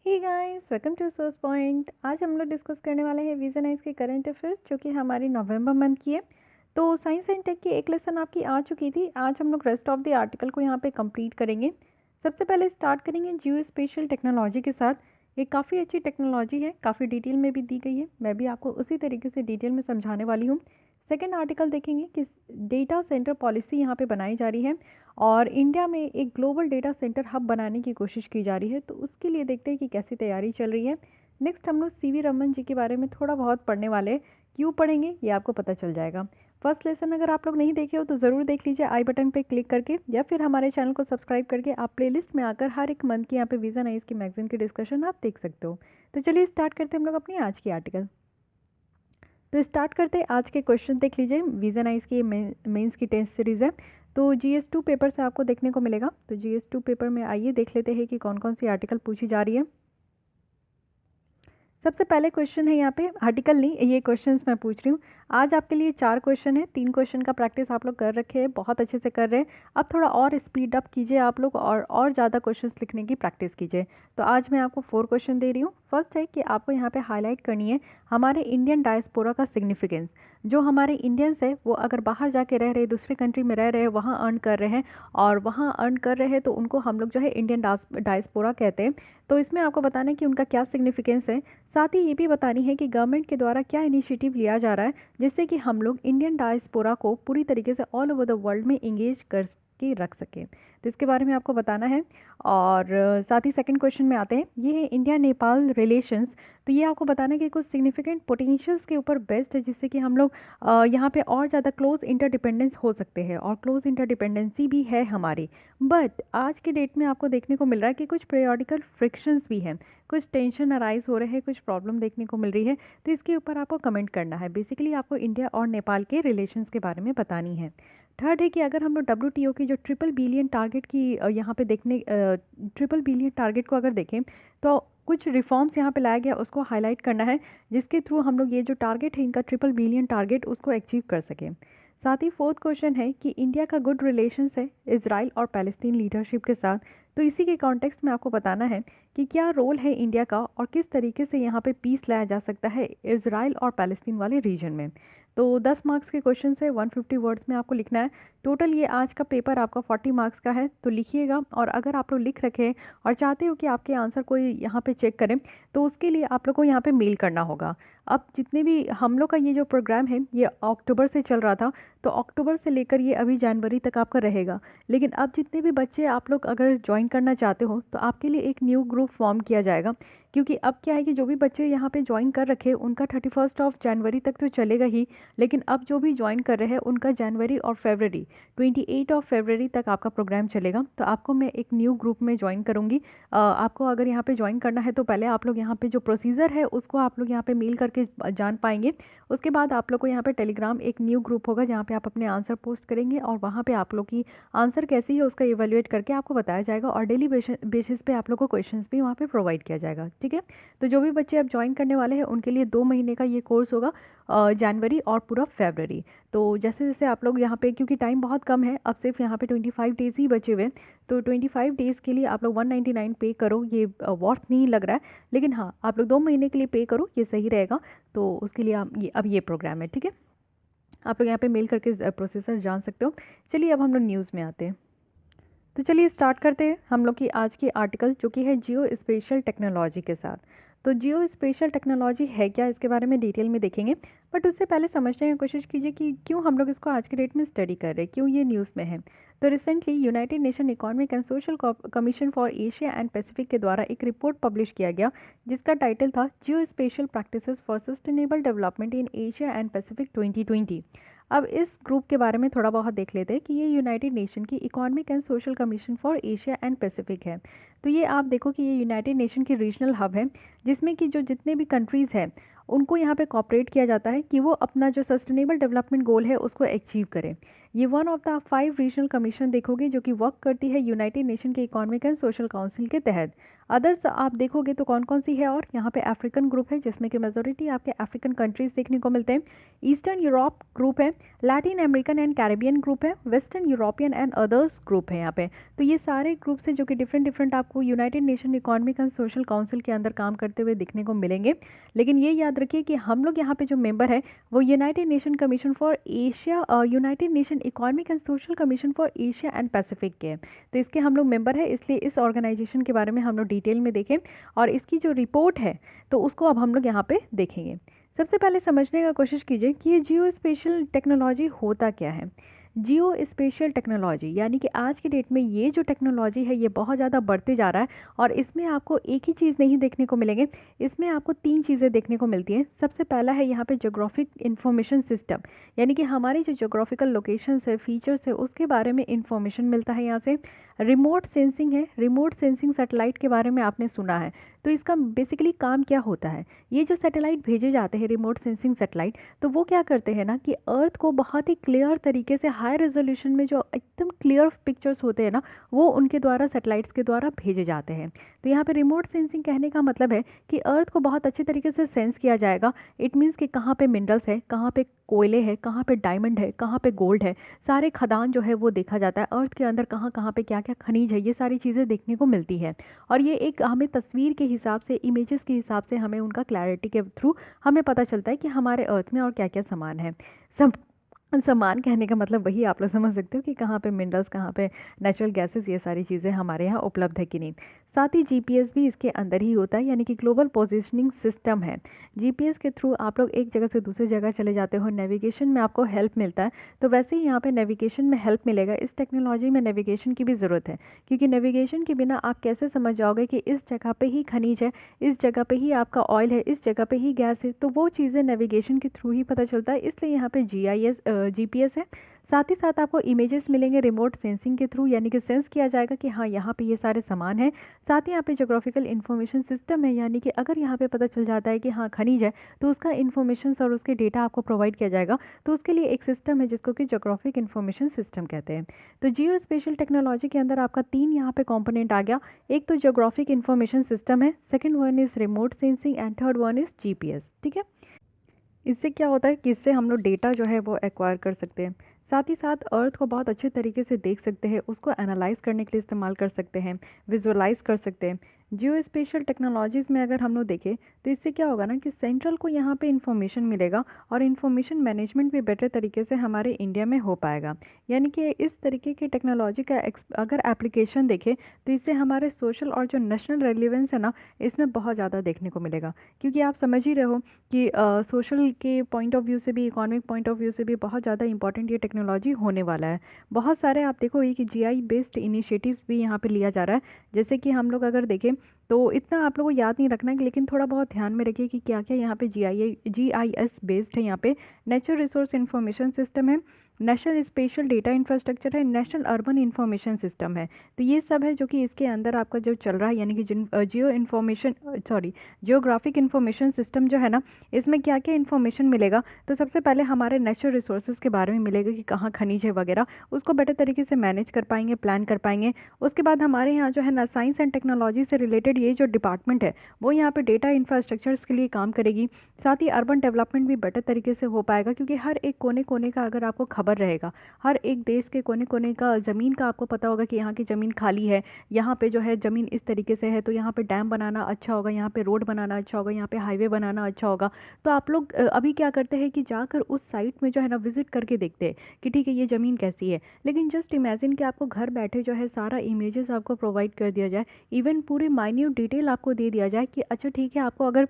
Hey guys, welcome to source point. आज हम लोग डिस्कस करने वाले हैं विजन आइज के करंट अफेयर्स जो कि हमारी नवंबर मंथ की है। तो साइंस एंड टेक की एक लेसन आपकी आ चुकी थी। आज हम लोग रेस्ट ऑफ द आर्टिकल को यहाँ पे कंप्लीट करेंगे। सबसे पहले स्टार्ट करेंगे जियो स्पेशल टेक्नोलॉजी के साथ। ये काफ़ी अच्छी टेक्नोलॉजी है, काफ़ी डिटेल में भी दी गई है। मैं भी आपको उसी तरीके से डिटेल में समझाने वाली हूँ। सेकेंड आर्टिकल देखेंगे कि डेटा सेंटर पॉलिसी यहाँ पे बनाई जा रही है और इंडिया में एक ग्लोबल डेटा सेंटर हब बनाने की कोशिश की जा रही है। तो उसके लिए देखते हैं कि कैसी तैयारी चल रही है। नेक्स्ट हम लोग सीवी रमन जी के बारे में थोड़ा बहुत पढ़ने वाले हैं। क्यों पढ़ेंगे ये आपको पता चल जाएगा। फर्स्ट लेसन अगर आप लोग नहीं देखे हो तो ज़रूर देख लीजिए आई बटन पे क्लिक करके, या फिर हमारे चैनल को सब्सक्राइब करके आप प्लेलिस्ट में आकर हर एक मंथ की यहाँ पे विजन आइज की मैगजीन की डिस्कशन आप देख सकते हो। तो चलिए स्टार्ट करते हैं हम लोग अपनी आज की आर्टिकल। तो स्टार्ट करते हैं आज के क्वेश्चन। देख लीजिए, विजन आइज की मेंस की टेस्ट सीरीज़ है। तो GS2 पेपर से आपको देखने को मिलेगा। तो GS2 पेपर में आइए देख लेते हैं कि कौन कौन सी आर्टिकल पूछी जा रही है। सबसे पहले क्वेश्चन है यहाँ पे, आर्टिकल नहीं ये क्वेश्चंस मैं पूछ रही हूँ। आज आपके लिए 4 क्वेश्चन है। 3 क्वेश्चन का प्रैक्टिस आप लोग कर रखे हैं, बहुत अच्छे से कर रहे हैं। अब थोड़ा और स्पीड अप कीजिए आप लोग और ज़्यादा क्वेश्चंस लिखने की प्रैक्टिस कीजिए। तो आज मैं आपको 4 क्वेश्चन दे रही हूँ। फर्स्ट है कि आपको यहाँ पे हाईलाइट करनी है हमारे इंडियन डायस्पोरा का सिग्निफिकेंस। जो हमारे इंडियंस है वो अगर बाहर जाके रह रहे, दूसरे कंट्री में रह रहे, वहाँ अर्न कर रहे हैं और वहाँ अर्न कर रहे हैं तो उनको हम लोग जो है इंडियन डायस्पोरा कहते हैं। तो इसमें आपको बताना है कि उनका क्या सिग्निफिकेंस है। साथ ही ये भी बतानी है कि गवर्नमेंट के द्वारा क्या इनिशिएटिव लिया जा रहा है जिससे कि हम लोग इंडियन डायस्पोरा को पूरी तरीके से ऑल ओवर द वर्ल्ड में इंगेज कर के रख सकें। तो इसके बारे में आपको बताना है। और साथ ही सेकंड क्वेश्चन में आते हैं, ये है इंडिया नेपाल रिलेशंस। तो ये आपको बताना है कि कुछ सिग्निफिकेंट पोटेंशियल्स के ऊपर बेस्ड है जिससे कि हम लोग यहाँ पे और ज़्यादा क्लोज इंटरडिपेंडेंस हो सकते हैं और क्लोज इंटरडिपेंडेंसी भी है हमारी। बट आज के डेट में आपको देखने को मिल रहा है कि कुछ पीरियोडिकल फ्रिक्शंस भी हैं, कुछ टेंशन अराइज हो रहे हैं, कुछ प्रॉब्लम देखने को मिल रही है। तो इसके ऊपर आपको कमेंट करना है। बेसिकली आपको इंडिया और नेपाल के रिलेशंस के बारे में बतानी है। थर्ड है कि अगर हम लोग WTO की जो ट्रिपल बिलियन टारगेट की यहाँ पे देखने ट्रिपल बिलियन टारगेट को अगर देखें तो कुछ रिफॉर्म्स यहाँ पे लाया गया, उसको हाईलाइट करना है जिसके थ्रू हम लोग ये जो टारगेट है इनका ट्रिपल बिलियन टारगेट उसको अचीव कर सकें। साथ ही फोर्थ क्वेश्चन है कि इंडिया का गुड रिलेशंस है इजराइल और पैलेस्टीन लीडरशिप के साथ। तो इसी के कॉन्टेक्स्ट में आपको बताना है कि क्या रोल है इंडिया का और किस तरीके से यहाँ पे पीस लाया जा सकता है इजराइल और पैलेस्टीन वाले रीजन में। तो 10 मार्क्स के क्वेश्चन से 150 वर्ड्स में आपको लिखना है। टोटल ये आज का पेपर आपका 40 मार्क्स का है। तो लिखिएगा, और अगर आप लोग लिख रखे और चाहते हो कि आपके आंसर कोई यहाँ पे चेक करें तो उसके लिए आप लोग को यहाँ पे मेल करना होगा। अब जितने भी हम लोग का ये जो प्रोग्राम है ये अक्टूबर से चल रहा था, तो अक्टूबर से लेकर ये अभी जनवरी तक आपका रहेगा। लेकिन अब जितने भी बच्चे आप लोग अगर ज्वाइन करना चाहते हो तो आपके लिए एक न्यू ग्रुप फॉर्म किया जाएगा। क्योंकि अब क्या है कि जो भी बच्चे यहाँ पे ज्वाइन कर रखे उनका 31 ऑफ जनवरी तक तो चलेगा ही, लेकिन अब जो भी ज्वाइन कर रहे हैं उनका जनवरी और फरवरी 28 ऑफ फरवरी तक आपका प्रोग्राम चलेगा। तो आपको मैं एक न्यू ग्रुप में ज्वाइन करूँगी। आपको अगर यहाँ पे ज्वाइन करना है तो पहले आप लोग यहाँ पे जो प्रोसीजर है उसको आप लोग यहाँ पे मेल करके जान पाएंगे। उसके बाद आप लोग को यहाँ पे टेलीग्राम एक न्यू ग्रुप होगा जहाँ पे आप अपने आंसर पोस्ट करेंगे और वहाँ पे आप लोग की आंसर कैसी है उसका इवेल्युएट करके आपको बताया जाएगा और डेली बेसिस पे आप लोग को क्वेश्चंस भी वहाँ पे प्रोवाइड किया जाएगा। ठीक है, तो जो भी बच्चे अब ज्वाइन करने वाले हैं उनके लिए 2 महीने का ये कोर्स होगा, जनवरी और पूरा फरवरी। तो जैसे जैसे आप लोग यहाँ पे, क्योंकि टाइम बहुत कम है, अब सिर्फ यहाँ पे 25 डेज़ ही बचे हुए हैं, तो 25 डेज़ के लिए आप लोग 199 पे करो। ये वर्थ नहीं लग रहा है, लेकिन हाँ आप लोग 2 महीने के लिए पे करो, ये सही रहेगा। तो उसके लिए आप अब ये प्रोग्राम है। ठीक है, आप लोग यहाँ पे मेल करके प्रोसेसर जान सकते हो। चलिए अब हम लोग न्यूज़ में आते हैं। तो चलिए स्टार्ट करते हैं हम लोग की आज की आर्टिकल जो कि है जियो स्पेशल टेक्नोलॉजी के साथ। तो जियो स्पेशल टेक्नोलॉजी है क्या, इसके बारे में डिटेल में देखेंगे। बट उससे पहले समझने की कोशिश कीजिए कि क्यों हम लोग इसको आज के डेट में स्टडी कर रहे हैं, क्यों ये न्यूज़ में है। तो recently United nation economic and social commission for Asia and Pacific के द्वारा एक रिपोर्ट पब्लिश किया गया जिसका टाइटल था geospatial practices for sustainable development in Asia and Pacific 2020। अब इस ग्रुप के बारे में थोड़ा बहुत देख लेते हैं कि ये यूनाइटेड नेशन की economic and social commission for Asia and Pacific है। तो ये आप देखो कि ये यूनाइटेड नेशन की रीजनल हब है जिसमें कि जो जितने भी कंट्रीज़ हैं उनको यहाँ पे कॉपरेट किया जाता है कि वो अपना जो सस्टेनेबल डेवलपमेंट गोल है उसको अचीव करें। ये one of the 5 regional commission देखोगे जो कि वर्क करती है यूनाइटेड नेशन के इकोनॉमिक एंड सोशल काउंसिल के तहत। अदर्स आप देखोगे तो कौन कौन सी है, और यहाँ पे अफ्रीकन ग्रुप है जिसमें कि मेजोरिटी आपके अफ्रीकन कंट्रीज देखने को मिलते हैं। ईस्टर्न यूरोप ग्रुप है, Latin American and Caribbean group है, Western European and others group है यहाँ पे। तो ये सारे ग्रुप्स हैं जो कि डिफरेंट आपको United nation economic and social council के अंदर काम करते हुए दिखने को मिलेंगे। लेकिन ये याद रखिए कि हम लोग यहाँ पे जो मेंबर है वो United nation commission for Asia, United nation economic and social commission for Asia and Pacific के हैं। तो इसके हम लोग मेंबर है, इसलिए इस ऑर्गेनाइजेशन के बारे में हम लोग डिटेल में देखें और इसकी जो रिपोर्ट है तो उसको अब हम लोग यहाँ पे देखेंगे। सबसे पहले समझने का कोशिश कीजिए कि ये जियो स्पेशल टेक्नोलॉजी होता क्या है। जियो स्पेशियल टेक्नोलॉजी यानी कि आज की डेट में ये जो टेक्नोलॉजी है ये बहुत ज़्यादा बढ़ते जा रहा है, और इसमें आपको एक ही चीज़ नहीं देखने को मिलेंगे, इसमें आपको 3 चीज़ें देखने को मिलती हैं। सबसे पहला है यहाँ पे जोग्राफिक इंफॉर्मेशन सिस्टम, यानी कि हमारी जो जोग्राफिकल लोकेशंस है, फीचर्स है, उसके बारे में इंफॉर्मेशन मिलता है यहाँ से। रिमोट सेंसिंग है, रिमोट सेंसिंग सैटेलाइट के बारे में आपने सुना है। तो इसका बेसिकली काम क्या होता है, ये जो सैटेलाइट भेजे जाते हैं रिमोट सेंसिंग सैटेलाइट, तो वो क्या करते हैं ना कि अर्थ को बहुत ही क्लियर तरीके से हाई रेजोल्यूशन में जो एकदम क्लियर पिक्चर्स होते हैं ना, वो उनके द्वारा सैटेलाइट्स के द्वारा भेजे जाते हैं। तो यहाँ पे रिमोट सेंसिंग कहने का मतलब है कि अर्थ को बहुत अच्छे तरीके से सेंस किया जाएगा। इट मीन्स कि कहाँ पे मिनरल्स है, कहाँ पे कोयले है, कहाँ पे डायमंड है, कहाँ पे गोल्ड है, सारे खदान जो है वो देखा जाता है। अर्थ के अंदर कहाँ कहाँ पे क्या क्या खनिज है, ये सारी चीज़ें देखने को मिलती है। और ये एक हमें तस्वीर के हिसाब से, इमेजेस के हिसाब से हमें उनका क्लैरिटी के थ्रू हमें पता चलता है कि हमारे अर्थ में और क्या क्या सामान है। सब सामान कहने का मतलब वही आप लोग समझ सकते हो कि कहाँ पे मिनरल्स, कहाँ पे नेचुरल गैसेस, ये सारी चीज़ें हमारे यहाँ उपलब्ध है कि नहीं। साथ ही जीपीएस भी इसके अंदर ही होता है, यानी कि ग्लोबल पोजीशनिंग सिस्टम है। जीपीएस के थ्रू आप लोग एक जगह से दूसरी जगह चले जाते हो, नेविगेशन में आपको हेल्प मिलता है। तो वैसे ही यहाँ पे नेविगेशन में हेल्प मिलेगा। इस टेक्नोलॉजी में नेविगेशन की भी ज़रूरत है, क्योंकि नेविगेशन के बिना आप कैसे समझ जाओगे कि इस जगह पे ही खनिज है, इस जगह पे ही आपका ऑयल है, इस जगह पे ही गैस है। तो वो चीज़ें नेविगेशन के थ्रू ही पता चलता है, इसलिए यहाँ पे जीपीएस है। साथ ही साथ आपको इमेजेस मिलेंगे रिमोट सेंसिंग के थ्रू, यानी कि सेंस किया जाएगा कि हाँ यहाँ पे ये सारे सामान हैं। साथ ही यहाँ पे जोग्राफिकल इन्फॉर्मेशन सिस्टम है, यानी कि अगर यहाँ पे पता चल जाता है कि हाँ खनिज है, तो उसका इन्फॉर्मेशन और उसके डेटा आपको प्रोवाइड किया जाएगा। तो उसके लिए एक सिस्टम है जिसको कि जोग्राफिक इन्फॉर्मेशन सिस्टम कहते हैं। तो जियो स्पेशल टेक्नोलॉजी के अंदर आपका 3 यहाँ पे कॉम्पोनेंट आ गया। एक तो जोग्राफिक इन्फॉर्मेशन सिस्टम है, second one is remote sensing and third one is GPS. ठीक है, इससे क्या होता है कि इससे हम लोग डेटा जो है वो एक्वायर कर सकते हैं। साथ ही साथ अर्थ को बहुत अच्छे तरीके से देख सकते हैं, उसको एनालाइज करने के लिए इस्तेमाल कर सकते हैं, विजुअलाइज कर सकते हैं। जियो स्पेशल टेक्नोलॉजीज़ में अगर हम लोग देखें तो इससे क्या होगा ना कि सेंट्रल को यहाँ पे इंफॉर्मेशन मिलेगा, और इन्फॉर्मेशन मैनेजमेंट भी बेटर तरीके से हमारे इंडिया में हो पाएगा। यानी कि इस तरीके की टेक्नोलॉजी का अगर एप्लीकेशन देखें तो इससे हमारे सोशल और जो नेशनल रेलिवेंस है ना, इसमें बहुत ज़्यादा देखने को मिलेगा। क्योंकि आप समझ ही रहे हो कि सोशल के पॉइंट ऑफ व्यू से भी, इकोनॉमिक पॉइंट ऑफ व्यू से भी बहुत ज़्यादा इंपॉर्टेंट ये टेक्नोलॉजी होने वाला है। बहुत सारे आप देखो ये कि जीआई बेस्ड इनिशिएटिव्स भी यहाँ पे लिया जा रहा है। जैसे कि हम लोग अगर देखें तो इतना आप लोगों को याद नहीं रखना है, लेकिन थोड़ा बहुत ध्यान में रखिए कि क्या क्या यहाँ पे जीआईएस बेस्ड है। यहाँ पे नेचुरल रिसोर्स इंफॉर्मेशन सिस्टम है, नेशनल स्पेशल डेटा इंफ्रास्ट्रक्चर है, नेशनल अर्बन इंफॉर्मेशन सिस्टम है। तो ये सब है जो कि इसके अंदर आपका जो चल रहा है, यानी कि जियोग्राफिक इंफॉर्मेशन सिस्टम जो है ना, इसमें क्या क्या इन्फॉर्मेशन मिलेगा। तो सबसे पहले हमारे नेचुरल रिसोर्सेज के बारे में मिलेगा कि कहाँ खनिज है वगैरह, उसको बेटर तरीके से मैनेज कर पाएंगे, प्लान कर पाएंगे। उसके बाद हमारे यहाँ जो है ना साइंस एंड टेक्नोलॉजी से रिलेटेड ये जो डिपार्टमेंट है वो यहाँ पे डेटा इंफ्रास्ट्रक्चर्स के लिए काम करेगी। साथ ही अर्बन डेवलपमेंट भी बेटर तरीके से हो पाएगा, क्योंकि हर एक कोने कोने का अगर आपको खबर रहेगा, हर एक देश के कोने कोने का ज़मीन का आपको पता होगा कि यहाँ की ज़मीन खाली है, यहाँ पे जो है ज़मीन इस तरीके से है, तो यहाँ पे डैम बनाना अच्छा होगा, यहाँ पे रोड बनाना अच्छा होगा, यहाँ पे हाईवे बनाना अच्छा होगा। तो आप लोग अभी क्या करते हैं कि जाकर उस साइट में जो है ना विजिट करके देखते हैं कि ठीक है ये ज़मीन कैसी है। लेकिन जस्ट इमेजिन कि आपको घर बैठे जो है सारा इमेजेस आपको प्रोवाइड कर दिया जाए, इवन पूरी माइन्यूट डिटेल आपको दे दिया जाए कि अच्छा ठीक है, आपको अगर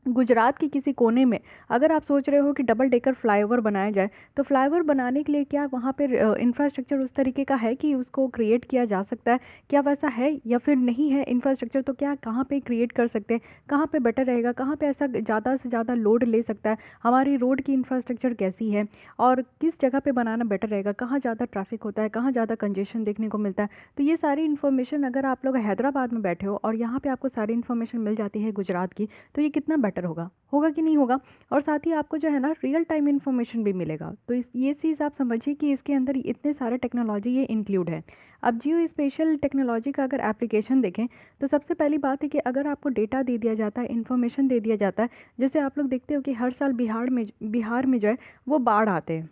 गुजरात के किसी कोने में अगर आप सोच रहे हो कि डबल डेकर फ्लाईओवर बनाया जाए, तो फ्लाईओवर बनाने के लिए क्या वहाँ पे इंफ्रास्ट्रक्चर उस तरीके का है कि उसको क्रिएट किया जा सकता है, क्या वैसा है या फिर नहीं है इंफ्रास्ट्रक्चर, तो क्या कहाँ पे क्रिएट कर सकते हैं, कहाँ पे बेटर रहेगा, कहाँ पे ऐसा ज़्यादा से ज़्यादा लोड ले सकता है, हमारी रोड की इंफ्रास्ट्रक्चर कैसी है, और किस जगह पर बनाना बेटर रहेगा, कहाँ ज़्यादा ट्रैफिक होता है, कहाँ ज़्यादा कंजेशन देखने को मिलता है। तो ये सारी इन्फॉर्मेशन अगर आप लोग हैदराबाद में बैठे हो और यहाँ पर आपको सारी इन्फॉर्मेशन मिल जाती है गुजरात की, तो ये कितना बेटर मैटर होगा, होगा कि नहीं होगा। और साथ ही आपको जो है ना रियल टाइम इन्फॉर्मेशन भी मिलेगा। तो ये चीज़ आप समझिए कि इसके अंदर इतने सारे टेक्नोलॉजी ये इंक्लूड है। अब जियो स्पेशल टेक्नोलॉजी का अगर एप्लीकेशन देखें तो सबसे पहली बात है कि अगर आपको डेटा दे दिया जाता है, इन्फॉर्मेशन दे दिया जाता है, जैसे आप लोग देखते हो कि हर साल बिहार में जो है वो बाढ़ आते हैं,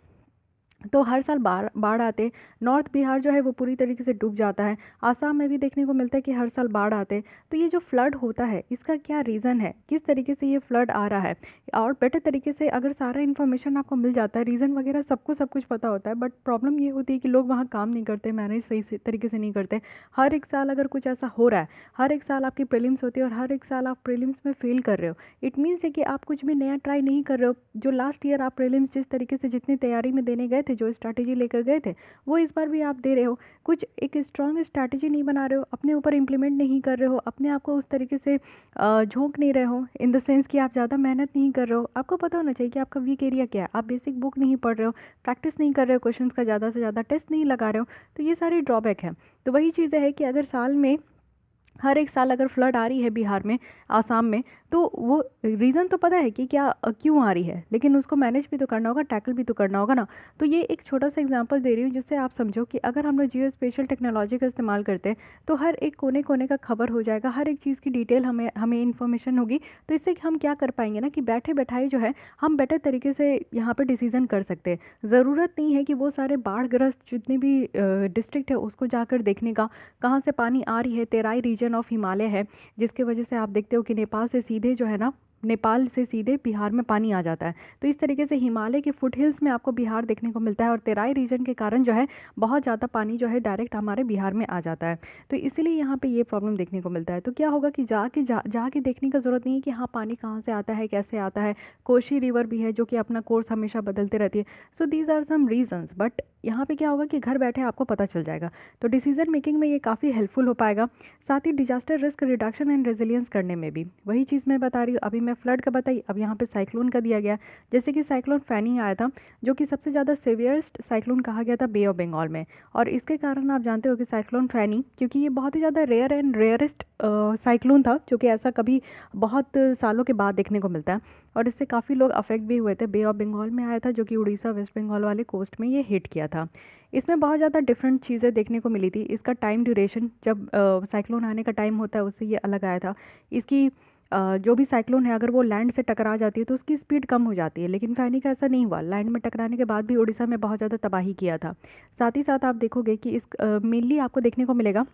तो हर साल बाढ़ बाढ़ आते, नॉर्थ बिहार जो है वो पूरी तरीके से डूब जाता है, आसाम में भी देखने को मिलता है कि हर साल बाढ़ आते। तो ये जो फ्लड होता है इसका क्या रीज़न है, किस तरीके से ये फ्लड आ रहा है, और बेटर तरीके से अगर सारा इन्फॉर्मेशन आपको मिल जाता है, रीज़न वगैरह सबको सब कुछ पता होता है, बट प्रॉब्लम ये होती है कि लोग वहाँ काम नहीं करते, मैनेज सही से तरीके से नहीं करते। हर एक साल अगर कुछ ऐसा हो रहा है, हर एक साल आपकी प्रीलिम्स होती है और हर एक साल आप प्रीलिम्स में फेल कर रहे हो, इट मीन्स है कि आप कुछ भी नया ट्राई नहीं कर रहे हो। जो लास्ट ईयर आप प्रीलिम्स जिस तरीके से जितनी तैयारी में देने गए थे, जो स्ट्रैटेजी लेकर गए थे, वो इस बार भी आप दे रहे हो, कुछ एक स्ट्रॉन्ग स्ट्रैटेजी नहीं बना रहे हो, अपने ऊपर इम्प्लीमेंट नहीं कर रहे हो, अपने आप को उस तरीके से झोंक नहीं रहे हो, इन द सेंस कि आप ज़्यादा मेहनत नहीं कर रहे हो। आपको पता होना चाहिए कि आपका वीक एरिया क्या है, आप बेसिक बुक नहीं पढ़ रहे हो, प्रैक्टिस नहीं कर रहे हो क्वेश्चंस का, ज़्यादा से ज़्यादा टेस्ट नहीं लगा रहे हो, तो ये सारी ड्रॉबैक है। तो वही चीज़ है कि अगर साल में हर एक साल अगर फ्लड आ रही है बिहार में, आसाम में, तो वो रीज़न तो पता है कि क्या क्यों आ रही है, लेकिन उसको मैनेज भी तो करना होगा, टैकल भी तो करना होगा ना। तो ये एक छोटा सा एग्जांपल दे रही हूँ जिससे आप समझो कि अगर हम लोग जियो स्पेशल टेक्नोलॉजी का इस्तेमाल करते हैं तो हर एक कोने कोने का खबर हो जाएगा, हर एक चीज़ की डिटेल हमें हमें इन्फॉर्मेशन होगी। तो इससे हम क्या कर पाएंगे ना कि बैठे बैठाए जो है हम बेटर तरीके से यहाँ पर डिसीज़न कर सकते हैं। ज़रूरत नहीं है कि वो सारे बाढ़ग्रस्त जितने भी डिस्ट्रिक्ट है उसको जाकर देखने का, कहाँ से पानी आ रही है, तेराई रीजन ऑफ हिमालय है, जिसके वजह से आप देखते हो कि नेपाल से सीधे जो है ना, नेपाल से सीधे बिहार में पानी आ जाता है। तो इस तरीके से हिमालय के फुट हिल्स में आपको बिहार देखने को मिलता है, और तेराई रीजन के कारण जो है बहुत ज़्यादा पानी जो है डायरेक्ट हमारे बिहार में आ जाता है। तो इसीलिए यहाँ पे ये प्रॉब्लम देखने को मिलता है। तो क्या होगा कि जाके देखने का ज़रूरत नहीं है कि हाँ पानी कहाँ से आता है, कैसे आता है। कोशी रिवर भी है जो कि अपना कोर्स हमेशा बदलते रहती है। So these are some reasons, but यहाँ पे क्या होगा कि घर बैठे आपको पता चल जाएगा, तो डिसीजन मेकिंग में ये काफ़ी हेल्पफुल हो पाएगा। साथ ही disaster risk reduction and resilience करने में भी, वही चीज़ मैं बता रही हूँ। अभी मैं फ्लड का बताई, अब यहाँ पे साइक्लोन का दिया गया। जैसे कि साइक्लोन फैनी आया था, जो कि सबसे ज़्यादा सीवियरेस्ट साइक्लोन कहा गया था बे ऑफ बंगाल में, और इसके कारण आप जानते हो कि साइक्लोन फैनी, क्योंकि ये बहुत ही ज़्यादा रेयर एंड रेयरेस्ट साइक्लोन था, जो कि ऐसा कभी बहुत सालों के बाद देखने को मिलता है, और इससे काफ़ी लोग अफेक्ट भी हुए थे। बे ऑफ बंगाल में आया था, जो कि उड़ीसा वेस्ट बंगाल वाले कोस्ट में ये हिट किया था। इसमें बहुत ज़्यादा डिफरेंट चीज़ें देखने को मिली थी। इसका टाइम ड्यूरेशन, जब साइक्लोन आने का टाइम होता है उससे ये अलग आया था। इसकी जो भी साइक्लोन है अगर वो लैंड से टकरा जाती है तो उसकी स्पीड कम हो जाती है, लेकिन फैनी का ऐसा नहीं हुआ। लैंड में टकराने के बाद भी उड़ीसा में बहुत ज़्यादा तबाही किया था। साथ ही साथ आप देखोगे कि इस मेनली आपको देखने को मिलेगा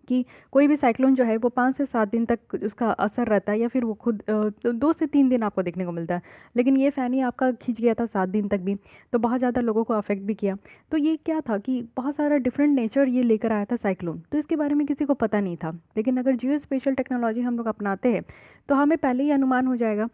कि कोई भी साइक्लोन जो है वो 5 से 7 दिन तक उसका असर रहता है, या फिर वो खुद 2 से 3 दिन आपको देखने को मिलता है। लेकिन ये फैनी आपका खींच गया था 7 दिन तक भी, तो बहुत ज़्यादा लोगों को अफेक्ट भी किया। तो ये क्या था कि बहुत सारा डिफरेंट नेचर ये लेकर आया था साइक्लोन, तो इसके बारे में किसी को पता नहीं था। लेकिन अगर जियो स्पेशल टेक्नोलॉजी हम लोग अपनाते हैं तो हमें पहले ही अनुमान हो जाएगा।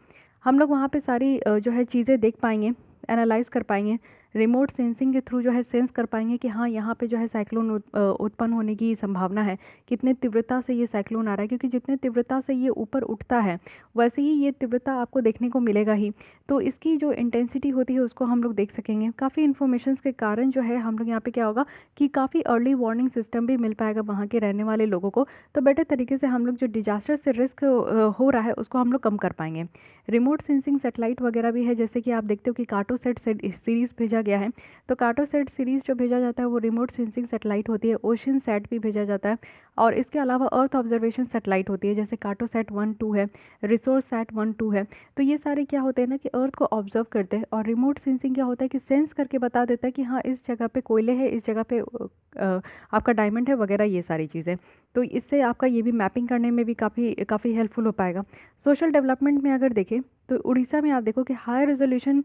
हम लोग वहाँ पर सारी जो है चीज़ें देख पाएंगे, एनालाइज कर पाएंगे, रिमोट सेंसिंग के थ्रू जो है सेंस कर पाएंगे कि हाँ यहाँ पे जो है साइक्लोन उत्पन्न होने की संभावना है, कितने तीव्रता से ये साइक्लोन आ रहा है, क्योंकि जितने तीव्रता से ये ऊपर उठता है वैसे ही ये तीव्रता आपको देखने को मिलेगा ही। तो इसकी जो इंटेंसिटी होती है उसको हम लोग देख सकेंगे। काफ़ी इन्फॉर्मेशन के कारण जो है हम लोग यहाँ पे क्या होगा कि काफ़ी अर्ली वार्निंग सिस्टम भी मिल पाएगा वहाँ के रहने वाले लोगों को। तो बेटर तरीके से हम लोग जो डिजास्टर से रिस्क हो रहा है उसको हम लोग कम कर पाएंगे। रिमोट सेंसिंग सेटेलाइट वगैरह भी है, जैसे कि आप देखते हो कि कार्टोसैट सीरीज़ भेजा गया है। तो कार्टोसैट सीरीज़ जो भेजा जाता है वो रिमोट सेंसिंग सेटेलाइट होती है। ओशन सैट भी भेजा जाता है, और इसके अलावा अर्थ ऑब्जर्वेशन सेटेलाइट होती है, जैसे कार्टोसैट 1-2 है, रिसोर्स सैट 1-2 है। तो ये सारे क्या होते हैं ना कि अर्थ को ऑब्जर्व करते हैं, और रिमोट सेंसिंग क्या होता है कि सेंस करके बता देता है कि हाँ इस जगह पे कोयले है, इस जगह पे आपका डायमंड है वगैरह, ये सारी चीज़ें। तो इससे आपका ये भी मैपिंग करने में भी काफ़ी हेल्पफुल हो पाएगा। सोशल डेवलपमेंट में अगर देखें तो उड़ीसा में आप देखो कि हाई रेजोल्यूशन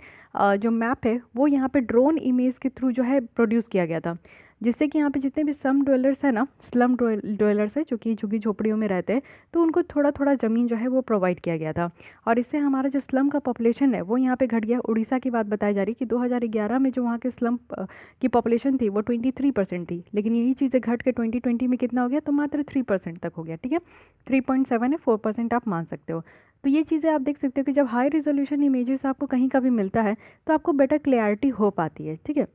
जो मैप है वो यहाँ पे ड्रोन इमेज के थ्रू जो है प्रोड्यूस किया गया था, जिससे कि यहाँ पे जितने भी स्लम ड्वेलर्स है ना, स्लम ड्वेलर्स है जो कि झुग्गी झोपड़ियों में रहते हैं, तो उनको थोड़ा थोड़ा ज़मीन जो है वो प्रोवाइड किया गया था, और इससे हमारा जो स्लम का पॉपुलेशन है वो यहाँ पे घट गया। उड़ीसा की बात बताई जा रही कि 2011 में जो वहाँ के स्लम की पॉपुलेशन थी वो 23% थी, लेकिन यही चीज़ें घट के 2020 में कितना हो गया, तो मात्र 3% तक हो गया। ठीक है, 3.7 है, 4% आप मान सकते हो। तो ये चीज़ें आप देख सकते हो कि जब हाई रिजोल्यूशन इमेजेस आपको कहीं का भी मिलता है तो आपको बेटर क्लैरिटी हो पाती है। ठीक है,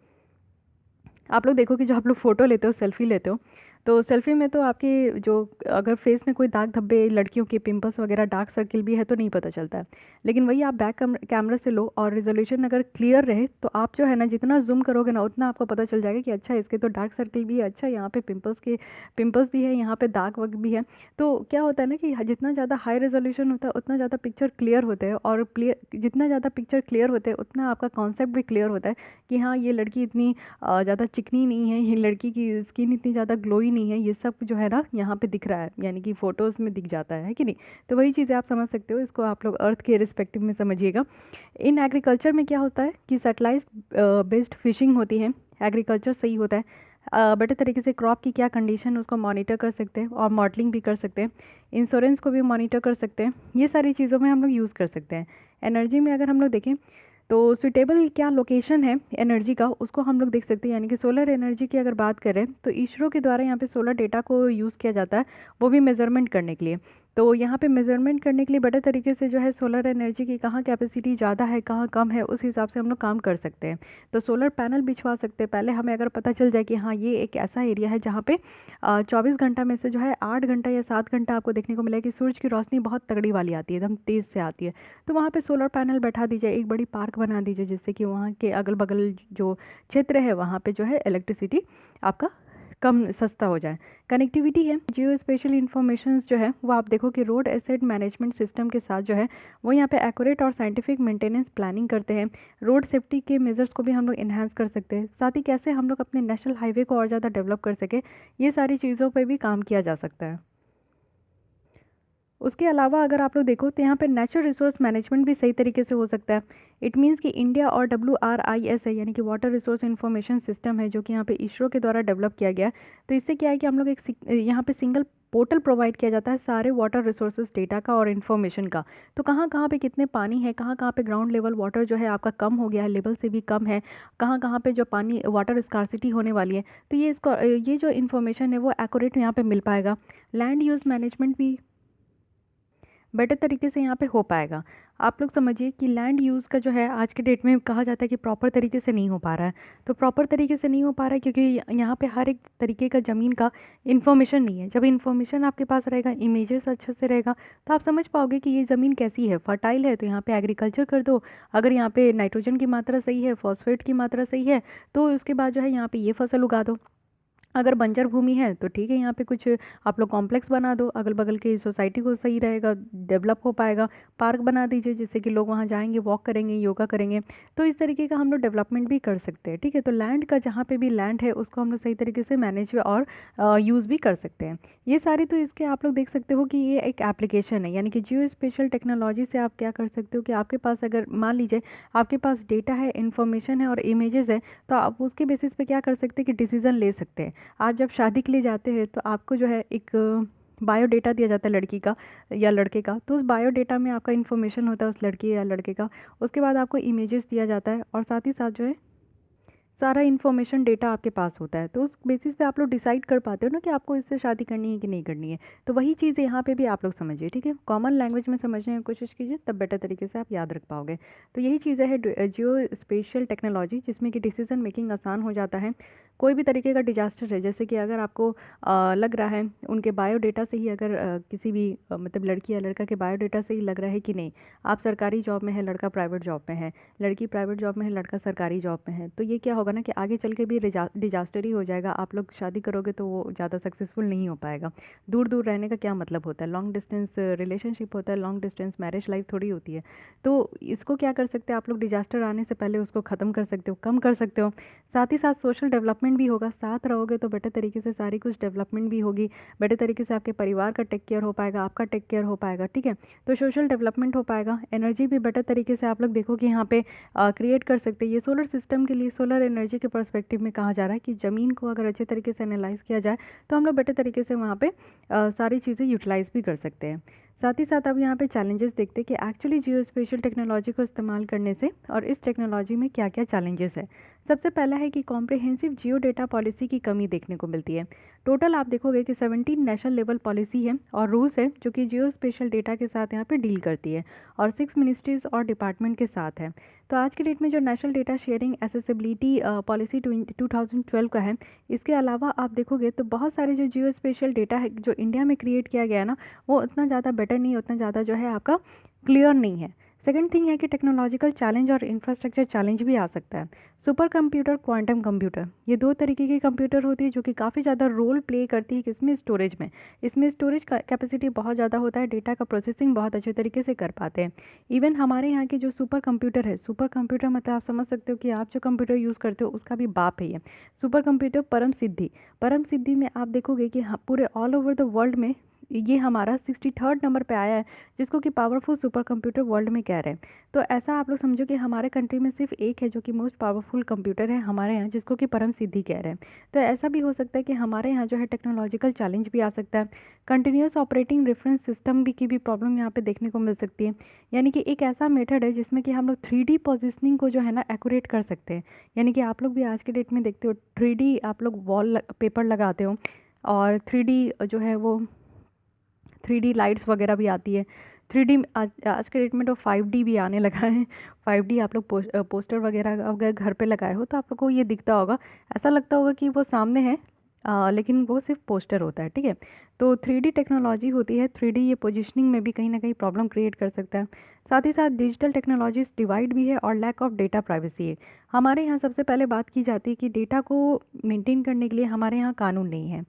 आप लोग देखो कि जो आप लोग फ़ोटो लेते हो, सेल्फी लेते हो, तो सेल्फी में तो आपकी जो अगर फेस में कोई दाग धब्बे, लड़कियों के पिंपल्स वगैरह, डार्क सर्किल भी है तो नहीं पता चलता है। लेकिन वही आप बैक कैमरा से लो और रिजोल्यूशन अगर क्लियर रहे तो आप जो है ना जितना जूम करोगे ना उतना आपको पता चल जाएगा कि अच्छा इसके तो डार्क सर्किल भी है, अच्छा यहाँ पे पिंपल्स भी है, यहाँ पे दाग वग भी है। तो क्या होता है ना कि जितना ज़्यादा हाई रेजोल्यूशन होता है उतना ज़्यादा पिक्चर क्लियर होते हैं, और जितना ज़्यादा पिक्चर क्लियर होते हैं उतना आपका कॉन्सेप्ट भी क्लियर होता है कि हाँ ये लड़की इतनी ज़्यादा चिकनी नहीं है, ये लड़की की स्किन इतनी ज़्यादा ग्लोई नहीं है, ये सब जो है ना यहाँ पे दिख रहा है, यानी कि फ़ोटोज़ में दिख जाता है कि नहीं। तो वही चीज़ें आप समझ सकते हो, इसको आप लोग अर्थ के रिस्पेक्टिव में समझिएगा। इन एग्रीकल्चर में क्या होता है कि सैटेलाइट बेस्ड फिशिंग होती है, एग्रीकल्चर सही होता है, बेटर तरीके से क्रॉप की क्या कंडीशन उसको मॉनिटर कर सकते हैं और मॉडलिंग भी कर सकते हैं, इंश्योरेंस को भी मॉनिटर कर सकते हैं, ये सारी चीज़ों में हम लोग यूज़ कर सकते हैं। एनर्जी में अगर हम लोग देखें तो सुटेबल क्या लोकेशन है एनर्जी का, उसको हम लोग देख सकते हैं। यानी कि सोलर एनर्जी की अगर बात करें तो इसरो के द्वारा यहाँ पे सोलर डेटा को यूज़ किया जाता है, वो भी मेज़रमेंट करने के लिए। तो यहाँ पे मेज़रमेंट करने के लिए बेटर तरीके से जो है सोलर एनर्जी की कहाँ कैपेसिटी ज़्यादा है कहाँ कम है उस हिसाब से हम लोग काम कर सकते हैं। तो सोलर पैनल बिछवा सकते हैं। पहले हमें अगर पता चल जाए कि हाँ ये एक ऐसा एरिया है जहाँ पे 24 घंटा में से जो है 8 घंटा या 7 घंटा आपको देखने को मिला कि सूरज की रोशनी बहुत तगड़ी वाली आती है, एकदम तेज़ से आती है, तो वहाँ पे सोलर पैनल बैठा दीजिए, एक बड़ी पार्क बना दीजिए, जिससे कि वहाँ के अगल बगल जो क्षेत्र है वहाँ पे जो है इलेक्ट्रिसिटी आपका कम सस्ता हो जाए। कनेक्टिविटी है, जियो स्पेशल इंफॉर्मेशंस जो है वो आप देखो कि रोड एसेट मैनेजमेंट सिस्टम के साथ जो है वो यहाँ पे एक्यूरेट और साइंटिफिक मेंटेनेंस प्लानिंग करते हैं। रोड सेफ्टी के मेजर्स को भी हम लोग इन्हांस कर सकते हैं, साथ ही कैसे हम लोग अपने नेशनल हाईवे को और ज़्यादा डेवलप कर सके, ये सारी चीज़ों पर भी काम किया जा सकता है। उसके अलावा अगर आप लोग देखो तो यहाँ पे नेचुरल रिसोर्स मैनेजमेंट भी सही तरीके से हो सकता है। इट मीन्स कि इंडिया और WRIS है, यानी कि वाटर रिसोर्स इंफॉर्मेशन सिस्टम है, जो कि यहाँ पे इसरो के द्वारा डेवलप किया गया है। तो इससे क्या है कि हम लोग यहाँ पे सिंगल पोर्टल प्रोवाइड किया जाता है सारे वाटर रिसोर्सेज डेटा का और इन्फॉर्मेशन का। तो कहाँ कहाँ पे कितने पानी है, कहाँ कहाँ पे ग्राउंड लेवल वाटर जो है आपका कम हो गया है, लेवल से भी कम है, कहाँ कहाँ पे जो पानी वाटर स्कार्सिटी होने वाली है, तो ये जो इन्फॉर्मेशन है वो एक्यूरेट यहाँ पे मिल पाएगा। लैंड यूज़ मैनेजमेंट भी बेटर तरीके से यहाँ पे हो पाएगा। आप लोग समझिए कि लैंड यूज़ का जो है आज के डेट में कहा जाता है कि प्रॉपर तरीके से नहीं हो पा रहा है। तो प्रॉपर तरीके से नहीं हो पा रहा है क्योंकि यहाँ पे हर एक तरीके का ज़मीन का इन्फॉर्मेशन नहीं है। जब इन्फॉर्मेशन आपके पास रहेगा, इमेजेस अच्छे से रहेगा, तो आप समझ पाओगे कि ये ज़मीन कैसी है, फर्टाइल है तो यहाँ पे एग्रीकल्चर कर दो, अगर यहाँ पे नाइट्रोजन की मात्रा सही है, फॉस्फेट की मात्रा सही है, तो उसके बाद जो है यहाँ पे ये फसल उगा दो। अगर बंजर भूमि है तो ठीक है, यहाँ पे कुछ आप लोग कॉम्प्लेक्स बना दो, अगल बगल की सोसाइटी को सही रहेगा, डेवलप हो पाएगा। पार्क बना दीजिए जिससे कि लोग वहाँ जाएंगे, वॉक करेंगे, योगा करेंगे। तो इस तरीके का हम लोग डेवलपमेंट भी कर सकते हैं, ठीक है। तो लैंड का जहाँ पे भी लैंड है उसको हम लोग सही तरीके से मैनेज और यूज़ भी कर सकते हैं। ये सारी तो इसके आप लोग देख सकते हो कि ये एक एप्लीकेशन है, यानी कि जियो स्पेशल टेक्नोलॉजी से आप क्या कर सकते हो कि आपके पास अगर मान लीजिए आपके पास डेटा है, इन्फॉर्मेशन है और इमेजेस है, तो आप उसके बेसिस पे क्या कर सकते हैं कि डिसीज़न ले सकते हैं। आप जब शादी के लिए जाते हैं तो आपको जो है एक बायोडेटा दिया जाता है लड़की का या लड़के का, तो उस बायोडेटा में आपका इन्फॉर्मेशन होता है उस लड़की या लड़के का। उसके बाद आपको इमेजेस दिया जाता है और साथ ही साथ जो है सारा इन्फॉर्मेशन डेटा आपके पास होता है। तो उस बेसिस पे आप लोग डिसाइड कर पाते हो ना कि आपको इससे शादी करनी है कि नहीं करनी है। तो वही चीज़ यहाँ पे भी आप लोग समझिए, ठीक है। कॉमन लैंग्वेज में समझने की कोशिश कीजिए, तब बेटर तरीके से आप याद रख पाओगे। तो यही चीज़ें है जियो स्पेशल टेक्नोलॉजी, जिसमें कि डिसीजन मेकिंग आसान हो जाता है। कोई भी तरीके का डिजास्टर है, जैसे कि अगर आपको लग रहा है उनके बायोडेटा से ही, अगर किसी भी मतलब लड़की या लड़का के बायोडेटा से ही लग रहा है कि नहीं आप सरकारी जॉब में है, लड़का प्राइवेट जॉब में है, लड़की प्राइवेट जॉब में है, लड़का सरकारी जॉब में है, तो ये क्या होगा ना कि आगे चल के भी डिजास्टर ही हो जाएगा। आप लोग शादी करोगे तो वो ज़्यादा सक्सेसफुल नहीं हो पाएगा। दूर दूर रहने का क्या मतलब होता है, लॉन्ग डिस्टेंस रिलेशनशिप होता है, लॉन्ग डिस्टेंस मैरिज लाइफ थोड़ी होती है। तो इसको क्या कर सकते हैं आप लोग, डिजास्टर आने से पहले उसको ख़त्म कर सकते हो, कम कर सकते हो। साथ ही साथ सोशल डेवलपमेंट भी होगा, साथ रहोगे तो बेटर तरीके से सारी कुछ डेवलपमेंट भी होगी, बेटर तरीके से आपके परिवार का टेक केयर हो पाएगा, आपका टेक केयर हो पाएगा, ठीक है। तो सोशल डेवलपमेंट हो पाएगा। एनर्जी भी बेटर तरीके से आप लोग देखो कि यहाँ पे क्रिएट कर सकते हैं। ये सोलर सिस्टम के लिए सोलर एनर्जी के पर्सपेक्टिव में कहा जा रहा है कि ज़मीन को अगर अच्छे तरीके से एनालाइज किया जाए तो हम लोग बेटर तरीके से वहाँ पे सारी चीज़ें यूटिलाइज़ भी कर सकते हैं। साथ ही साथ अब यहाँ पे चैलेंजेस देखते हैं कि एक्चुअली जियो स्पेशल टेक्नोलॉजी को इस्तेमाल करने से और इस टेक्नोलॉजी में क्या क्या चैलेंजेस है। सबसे पहला है कि कॉम्प्रिहेंसिव जियो डेटा पॉलिसी की कमी देखने को मिलती है। टोटल आप देखोगे कि 17 नेशनल लेवल पॉलिसी है और रूल्स है जो कि जियो स्पेशल डेटा के साथ यहाँ पे डील करती है और 6 मिनिस्ट्रीज़ और डिपार्टमेंट के साथ है। तो आज के डेट में जो national data sharing accessibility policy 2012 का है, इसके अलावा आप देखोगे तो बहुत सारे जो जियो स्पेशल डेटा है जो इंडिया में क्रिएट किया गया है ना, वो उतना ज़्यादा बेटर नहीं, उतना ज़्यादा जो है आपका क्लियर नहीं है। सेकंड थिंग है कि टेक्नोलॉजिकल चैलेंज और इंफ्रास्ट्रक्चर चैलेंज भी आ सकता है। सुपर कंप्यूटर, क्वांटम कंप्यूटर, ये दो तरीके की कंप्यूटर होती है जो कि काफ़ी ज़्यादा रोल प्ले करती है किसमें, स्टोरेज में। इसमें स्टोरेज का कैपेसिटी बहुत ज़्यादा होता है, डेटा का प्रोसेसिंग बहुत अच्छे तरीके से कर पाते हैं। इवन हमारे यहाँ के जो सुपर कंप्यूटर है, सुपर कंप्यूटर मतलब आप समझ सकते हो कि आप जो कंप्यूटर यूज़ करते हो उसका भी बाप है ये सुपर कंप्यूटर परम सिद्धि। परम सिद्धि में आप देखोगे कि पूरे ऑल ओवर द वर्ल्ड में ये हमारा 63rd नंबर पे आया है, जिसको कि पावरफुल सुपर कंप्यूटर वर्ल्ड में कह रहे हैं। तो ऐसा आप लोग समझो कि हमारे कंट्री में सिर्फ एक है जो कि मोस्ट पावरफुल कंप्यूटर है हमारे यहाँ, जिसको कि परम सिद्धि कह रहे हैं। तो ऐसा भी हो सकता है कि हमारे यहाँ जो है टेक्नोलॉजिकल चैलेंज भी आ सकता है। कंटिन्यूस ऑपरेटिंग रेफरेंस सिस्टम भी की भी प्रॉब्लम यहाँ पे देखने को मिल सकती है। यानी कि एक ऐसा मेथड है जिसमें कि हम लोग 3D पोजिशनिंग को जो है ना एक्यूरेट कर सकते हैं। यानी कि आप लोग भी आज के डेट में देखते हो 3D आप लोग वॉल पेपर लगाते हो और 3D जो है वो 3D लाइट्स वगैरह भी आती है। 3D आज के डेट में तो 5D भी आने लगा है। 5D आप लोग पोस्टर वगैरह अगर घर पे लगाए हो तो आप लोग को ये दिखता होगा, ऐसा लगता होगा कि वो सामने है, लेकिन वो सिर्फ पोस्टर होता है, ठीक है। तो 3D टेक्नोलॉजी होती है, 3D ये पोजिशनिंग में भी कहीं ना कहीं प्रॉब्लम क्रिएट कर सकता है। साथ ही साथ डिजिटल टेक्नोलॉजीज डिवाइड भी है और लैक ऑफ डेटा प्राइवेसी है। हमारे यहाँ सबसे पहले बात की जाती है कि डेटा को मेंटेन करने के लिए हमारे यहाँ कानून नहीं है।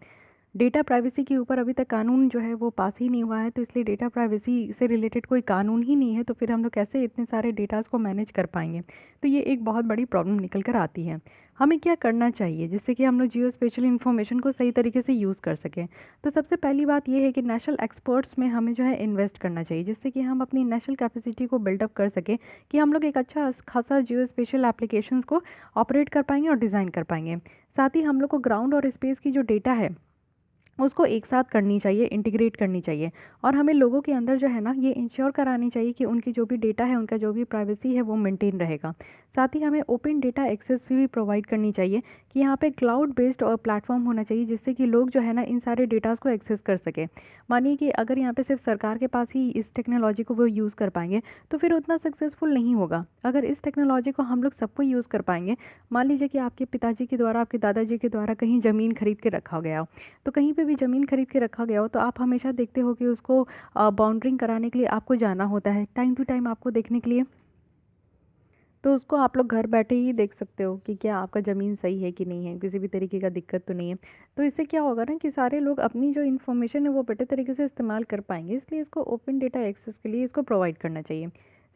डेटा प्राइवेसी के ऊपर अभी तक कानून जो है वो पास ही नहीं हुआ है, तो इसलिए डेटा प्राइवेसी से रिलेटेड कोई कानून ही नहीं है, तो फिर हम लोग कैसे इतने सारे डेटास को मैनेज कर पाएंगे। तो ये एक बहुत बड़ी प्रॉब्लम निकल कर आती है। हमें क्या करना चाहिए जिससे कि हम लोग जियो स्पेशल इन्फॉर्मेशन को सही तरीके से यूज़ कर सकें। तो सबसे पहली बात ये है कि नेशनल एक्सपर्ट्स में हमें जो है इन्वेस्ट करना चाहिए, जिससे कि हम अपनी नेशनल कैपेसिटी को बिल्डअप कर सकें कि हम लोग एक अच्छा खासा जियो स्पेशल एप्लीकेशंस को ऑपरेट कर पाएंगे और डिज़ाइन कर पाएंगे। साथ ही हम लोग को ग्राउंड और स्पेस की जो डेटा है उसको एक साथ करनी चाहिए, इंटीग्रेट करनी चाहिए। और हमें लोगों के अंदर जो है ना ये इंश्योर करानी चाहिए कि उनकी जो भी डेटा है, उनका जो भी प्राइवेसी है वो मेंटेन रहेगा। साथ ही हमें ओपन डेटा एक्सेस भी प्रोवाइड करनी चाहिए कि यहाँ पे क्लाउड बेस्ड और प्लेटफॉर्म होना चाहिए, जिससे कि लोग जो है ना इन सारे डेटास को एक्सेस कर सके। मानिए कि अगर यहाँ पे सिर्फ सरकार के पास ही इस टेक्नोलॉजी को वो यूज़ कर पाएंगे तो फिर उतना सक्सेसफुल नहीं होगा। अगर इस टेक्नोलॉजी को हम लोग सबको यूज़ कर पाएंगे, मान लीजिए कि आपके पिताजी के द्वारा, आपके दादाजी के द्वारा कहीं ज़मीन खरीद के रखा गया हो, तो कहीं पे भी ज़मीन खरीद के रखा गया हो तो आप हमेशा देखते हो कि उसको बाउंड्रिंग कराने के लिए आपको जाना होता है टाइम टू टाइम आपको देखने के लिए। तो उसको आप लोग घर बैठे ही देख सकते हो कि क्या आपका ज़मीन सही है कि नहीं है, किसी भी तरीके का दिक्कत तो नहीं है। तो इससे क्या होगा ना कि सारे लोग अपनी जो इन्फॉर्मेशन है वो बेटर तरीके से इस्तेमाल कर पाएंगे, इसलिए इसको ओपन डेटा एक्सेस के लिए इसको प्रोवाइड करना चाहिए।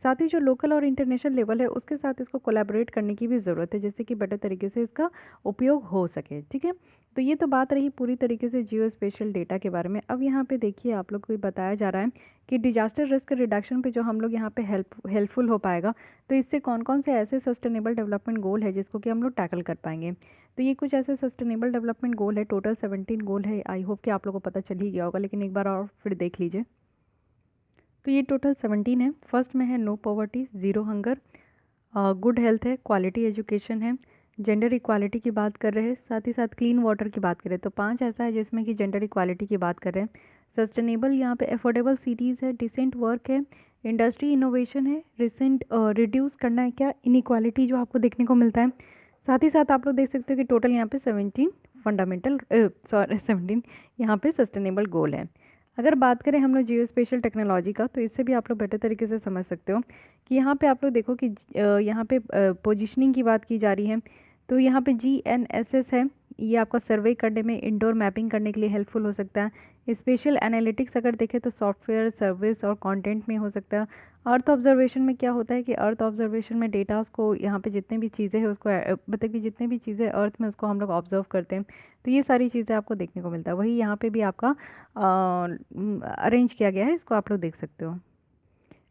साथ ही जो लोकल और इंटरनेशनल लेवल है उसके साथ इसको कोलैबोरेट करने की भी ज़रूरत है, जिससे कि बेटर तरीके से इसका उपयोग हो सके, ठीक है। तो ये तो बात रही पूरी तरीके से जियो स्पेशल डेटा के बारे में। अब यहाँ पे देखिए आप लोग को ये बताया जा रहा है कि डिजास्टर रिस्क रिडक्शन पे जो हम लोग यहाँ पे हेल्पफुल हो पाएगा, तो इससे कौन कौन से ऐसे सस्टेनेबल डेवलपमेंट गोल है जिसको कि हम लोग टैकल कर पाएंगे। तो ये कुछ ऐसे सस्टेनेबल डेवलपमेंट गोल है, टोटल 17 गोल है। आई होप कि आप लोगों को पता चल ही गया होगा, लेकिन एक बार और फिर देख लीजिए। तो ये टोटल 17 है। फर्स्ट में है no poverty, zero hunger, good health है, क्वालिटी एजुकेशन है, जेंडर इक्वालिटी की बात कर रहे हैं, साथ ही साथ क्लीन वाटर की बात करें तो 5 ऐसा है जिसमें कि जेंडर इक्वालिटी की बात कर रहे हैं। सस्टेनेबल यहाँ पे अफोर्डेबल सिटीज़ है, डिसेंट वर्क है, इंडस्ट्री इनोवेशन है, रिसेंट रिड्यूस करना है क्या इनइक्वालिटी जो आपको देखने को मिलता है। साथ ही साथ आप लोग देख सकते हो कि टोटल यहाँ पे 17 फंडामेंटल 17 यहाँ पे सस्टेनेबल गोल है। अगर बात करें हम लोग जियो स्पेशल टेक्नोलॉजी का, तो इससे भी आप लोग बेटर तरीके से समझ सकते हो कि यहाँ पे आप लोग देखो कि यहाँ पे पोजीशनिंग की बात की जा रही है। तो यहाँ पे GNSS है, ये आपका सर्वे करने में, इंडोर मैपिंग करने के लिए हेल्पफुल हो सकता है। स्पेशल एनालिटिक्स अगर देखें तो सॉफ्टवेयर, सर्विस और कंटेंट में हो सकता है। अर्थ ऑब्जर्वेशन में क्या होता है कि अर्थ ऑब्जर्वेशन में डेटा को यहाँ पे जितने भी चीज़ें हैं उसको मतलब कि जितने भी चीज़ें अर्थ में उसको हम लोग ऑब्जर्व करते हैं, तो ये सारी चीज़ें आपको देखने को मिलता है। वही यहाँ पे भी आपका अरेंज किया गया है, इसको आप लोग देख सकते हो।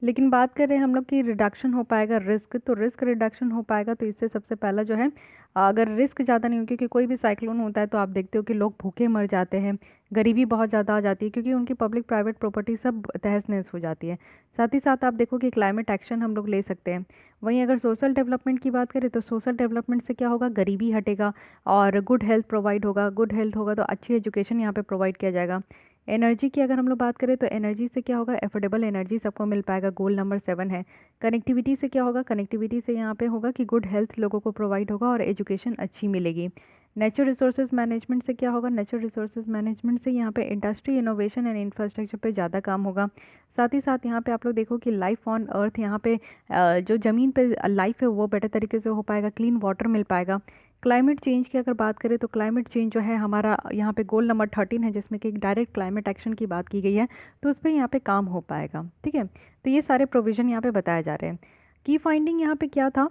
लेकिन बात कर रहे हैं हम लोग कि रिडक्शन हो पाएगा रिस्क, तो रिस्क रिडक्शन हो पाएगा तो इससे सबसे पहला जो है, अगर रिस्क ज़्यादा नहीं हो, क्योंकि कोई भी साइक्लोन होता है तो आप देखते हो कि लोग भूखे मर जाते हैं, गरीबी बहुत ज़्यादा आ जाती है, क्योंकि उनकी पब्लिक प्राइवेट प्रॉपर्टी सब तहस नहस हो जाती है। साथ ही साथ आप देखो कि क्लाइमेट एक्शन हम लोग ले सकते हैं। वहीं अगर सोशल डेवलपमेंट की बात करें तो सोशल डेवलपमेंट से क्या होगा, गरीबी हटेगा और गुड हेल्थ प्रोवाइड होगा। गुड हेल्थ होगा तो अच्छी एजुकेशन यहाँ पे प्रोवाइड किया जाएगा। एनर्जी की अगर हम लोग बात करें तो एनर्जी से क्या होगा, एफोर्डेबल एनर्जी सबको मिल पाएगा, गोल नंबर 7 है। कनेक्टिविटी से क्या होगा, कनेक्टिविटी से यहाँ पे होगा कि गुड हेल्थ लोगों को प्रोवाइड होगा और एजुकेशन अच्छी मिलेगी। नेचुरल रिसोर्सेज मैनेजमेंट से क्या होगा, नेचुरल रिसोर्सेज मैनेजमेंट से यहाँ पे इंडस्ट्री, इनोवेशन एंड इंफ्रास्ट्रक्चर पे ज़्यादा काम होगा। साथ ही साथ यहाँ पे आप लोग देखो कि लाइफ ऑन अर्थ, यहाँ पे जो ज़मीन पे लाइफ है वो बेटर तरीके से हो पाएगा, क्लीन वाटर मिल पाएगा। क्लाइमेट चेंज की अगर बात करें तो क्लाइमेट चेंज जो है हमारा यहाँ पे गोल नंबर 13 है, जिसमें कि डायरेक्ट क्लाइमेट एक्शन की बात की गई है, तो उस पर यहाँ पे काम हो पाएगा। ठीक है, तो ये सारे प्रोविज़न यहाँ पे बताए जा रहे हैं। की फाइंडिंग यहाँ पे क्या था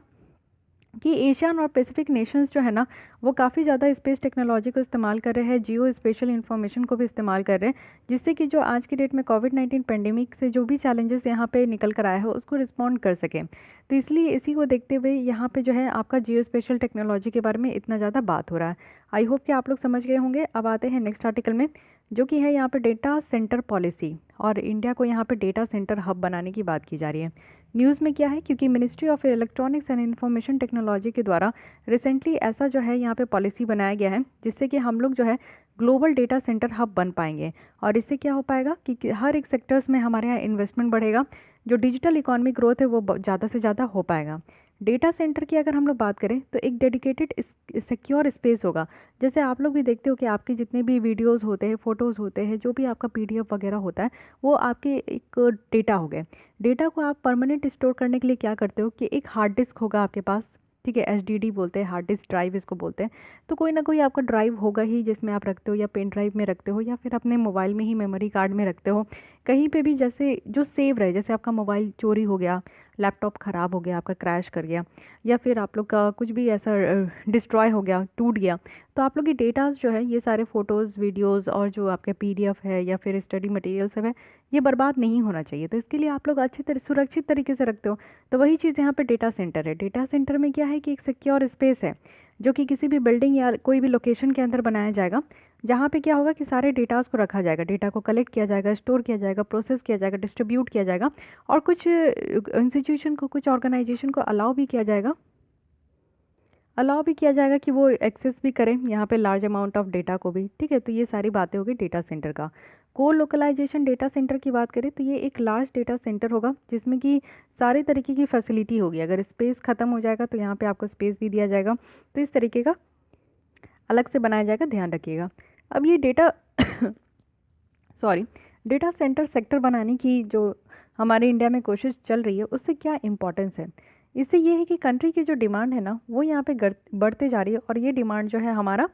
कि एशियन और पैसिफिक नेशंस जो है ना, वो काफ़ी ज़्यादा स्पेस टेक्नोलॉजी को इस्तेमाल कर रहे हैं, जियो स्पेशल इन्फॉर्मेशन को भी इस्तेमाल कर रहे हैं, जिससे कि जो आज की डेट में कोविड-19 पेंडेमिक से जो भी चैलेंजेस यहाँ पे निकल कर आया है उसको रिस्पॉन्ड कर सकें। तो इसलिए इसी को देखते हुए यहाँ पे जो है आपका जियो स्पेशल टेक्नोलॉजी के बारे में इतना ज़्यादा बात हो रहा है। आई होप कि आप लोग समझ गए होंगे। अब आते हैं नेक्स्ट आर्टिकल में, जो कि है यहाँ पे डेटा सेंटर पॉलिसी, और इंडिया को यहाँ पे डेटा सेंटर हब बनाने की बात की जा रही है। न्यूज़ में क्या है, क्योंकि ministry of electronics and information technology के द्वारा रिसेंटली ऐसा जो है यहाँ पे पॉलिसी बनाया गया है, जिससे कि हम लोग जो है ग्लोबल डेटा सेंटर हब बन पाएंगे। और इससे क्या हो पाएगा कि हर एक सेक्टर्स में हमारे यहाँ इन्वेस्टमेंट बढ़ेगा, जो डिजिटल इकॉनमी ग्रोथ है वो ज़्यादा से ज़्यादा हो पाएगा। डेटा सेंटर की अगर हम लोग बात करें तो एक डेडिकेटेड सिक्योर स्पेस होगा। जैसे आप लोग भी देखते हो कि आपके जितने भी वीडियोस होते हैं, फ़ोटोज़ होते हैं, जो भी आपका पीडीएफ वगैरह होता है, वो आपके एक डेटा हो गए। डेटा को आप परमानेंट स्टोर करने के लिए क्या करते हो कि एक हार्ड डिस्क होगा आपके पास, ठीक है, एचडीडी बोलते हैं, हार्ड डिस्क ड्राइव इसको बोलते हैं। तो कोई ना कोई आपका ड्राइव होगा ही जिसमें आप रखते हो, या पेन ड्राइव में रखते हो, या फिर अपने मोबाइल में ही मेमोरी कार्ड में रखते हो, कहीं पे भी, जैसे जो सेव रहे। जैसे आपका मोबाइल चोरी हो गया, लैपटॉप ख़राब हो गया, आपका क्रैश कर गया, या फिर आप लोग का कुछ भी ऐसा डिस्ट्रॉय हो गया, टूट गया, तो आप लोग की डेटाज जो है, ये सारे फ़ोटोज़, वीडियोज़ और जो आपके पीडीएफ है या फिर स्टडी मटेरियल सब है, ये बर्बाद नहीं होना चाहिए। तो इसके लिए आप लोग अच्छी तरह सुरक्षित तरीके से रखते हो। तो वही चीज़ यहाँ पे डेटा सेंटर है। डेटा सेंटर में क्या है कि एक सिक्योर स्पेस है, जो कि किसी भी बिल्डिंग या कोई भी लोकेशन के अंदर बनाया जाएगा, जहाँ पे क्या होगा कि सारे डेटास को रखा जाएगा, डेटा को कलेक्ट किया जाएगा, स्टोर किया जाएगा, प्रोसेस किया जाएगा, डिस्ट्रीब्यूट किया जाएगा, और कुछ इंस्टीट्यूशन को, कुछ ऑर्गेनाइजेशन को अलाउ भी किया जाएगा कि वो एक्सेस भी करें यहाँ पे लार्ज अमाउंट ऑफ डेटा को भी। ठीक है, तो ये सारी बातें होगी डेटा सेंटर का। को लोकलाइजेशन डेटा सेंटर की बात करें तो ये एक लार्ज डेटा सेंटर होगा, जिसमें कि सारे तरीके की फैसिलिटी होगी। अगर स्पेस ख़त्म हो जाएगा तो यहाँ पे आपको स्पेस भी दिया जाएगा, तो इस तरीके का अलग से बनाया जाएगा, ध्यान रखिएगा। अब ये डेटा डेटा सेंटर सेक्टर बनाने की जो हमारे इंडिया में कोशिश चल रही है, उससे क्या इम्पोर्टेंस है। इससे ये है कि कंट्री की जो डिमांड है ना, वो यहाँ पे बढ़ते जा रही है, और ये डिमांड जो है हमारा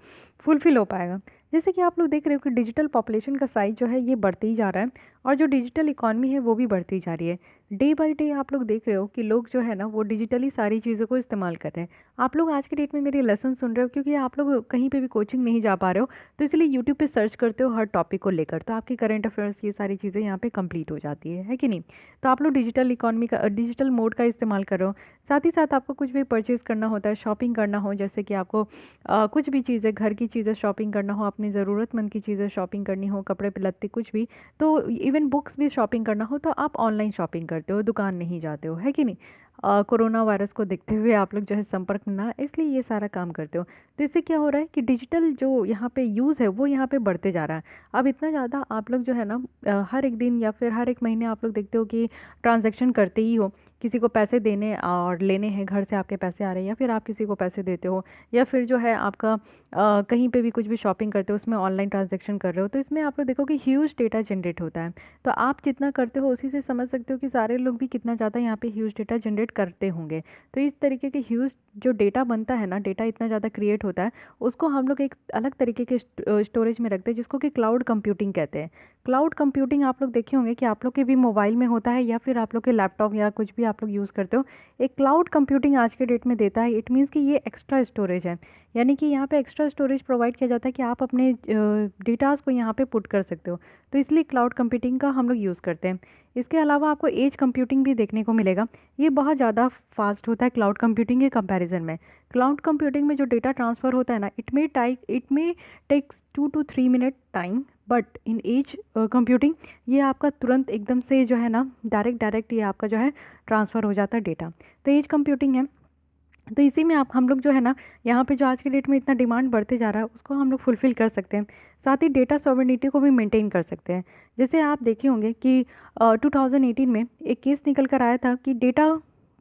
फुलफ़िल हो पाएगा। जैसे कि आप लोग देख रहे हो कि डिजिटल पॉपुलेशन का साइज़ जो है ये बढ़ते ही जा रहा है, और जो डिजिटल इकॉनमी है वो भी बढ़ती जा रही है। डे बाई डे आप लोग देख रहे हो कि लोग जो है ना, वो डिजिटली सारी चीज़ों को इस्तेमाल कर रहे हैं। आप लोग आज के डेट में मेरे लेसन सुन रहे हो, क्योंकि आप लोग कहीं पे भी कोचिंग नहीं जा पा रहे हो, तो इसलिए यूट्यूब पे सर्च करते हो हर टॉपिक को लेकर, तो आपकी करंट अफेयर्स ये सारी चीज़ें यहाँ पे कंप्लीट हो जाती है कि नहीं। तो आप लोग डिजिटल इकॉनमी का, डिजिटल मोड का इस्तेमाल कर रहे हो। साथ ही साथ आपको कुछ भी परचेज़ करना होता है, शॉपिंग करना हो, जैसे कि आपको कुछ भी चीज़ें, घर की चीज़ें शॉपिंग करना हो, अपनी ज़रूरतमंद की चीज़ें शॉपिंग करनी हो, कपड़े लत्ते कुछ भी, तो इवन बुक्स भी शॉपिंग करना हो, तो आप ऑनलाइन शॉपिंग करते हो, दुकान नहीं जाते हो, है कि नहीं। कोरोना वायरस को देखते हुए आप लोग जो है संपर्क में ना, इसलिए ये सारा काम करते हो। तो इससे क्या हो रहा है कि डिजिटल जो यहाँ पे यूज़ है वो यहाँ पे बढ़ते जा रहा है। अब इतना ज़्यादा आप लोग जो है ना, हर एक दिन या फिर हर एक महीने आप लोग देखते हो कि ट्रांजैक्शन करते ही हो। किसी को पैसे देने और लेने हैं, घर से आपके पैसे आ रहे हैं, या फिर आप किसी को पैसे देते हो, या फिर जो है आपका कहीं पे भी कुछ भी शॉपिंग करते हो उसमें ऑनलाइन ट्रांजैक्शन कर रहे हो, तो इसमें आप लोग देखो कि ह्यूज डेटा जनरेट होता है। तो आप जितना करते हो उसी से समझ सकते हो कि सारे लोग भी कितना ज़्यादा यहाँ पे ह्यूज डेटा जनरेट करते होंगे। तो इस तरीके के ह्यूज जो डेटा बनता है ना, डेटा इतना ज़्यादा क्रिएट होता है, उसको हम लोग एक अलग तरीके के स्टोरेज में रखते हैं, जिसको कि क्लाउड कंप्यूटिंग कहते हैं। क्लाउड कंप्यूटिंग आप लोग देखे होंगे कि आप लोग के भी मोबाइल में होता है, या फिर आप लोग के लैपटॉप या कुछ भी आप लोग यूज़ करते हो, एक क्लाउड कंप्यूटिंग आज के डेट में देता है। इट मीन्स कि ये एक्स्ट्रा स्टोरेज है, यानी कि यहाँ पे एक्स्ट्रा स्टोरेज प्रोवाइड किया जाता है कि आप अपने डेटाज को यहाँ पे पुट कर सकते हो, तो इसलिए क्लाउड कंप्यूटिंग का हम लोग यूज़ करते हैं। इसके अलावा आपको एज कंप्यूटिंग भी देखने को मिलेगा, ये बहुत ज़्यादा फास्ट होता है क्लाउड कंप्यूटिंग के कंपैरिजन में। क्लाउड कंप्यूटिंग में जो डेटा ट्रांसफ़र होता है ना, it may takes 2 to 3 minute time, but in edge computing ये आपका तुरंत एकदम से जो है ना डायरेक्ट ये आपका जो है ट्रांसफ़र हो जाता है डेटा। तो एज कंप्यूटिंग है, तो इसी में आप हम लोग जो है ना यहाँ पे जो आज के डेट में इतना डिमांड बढ़ते जा रहा है उसको हम लोग फुलफ़िल कर सकते हैं। साथ ही डेटा सॉवरेनिटी को भी मेंटेन कर सकते हैं। जैसे आप देखे होंगे कि 2018 में एक केस निकल कर आया था कि डेटा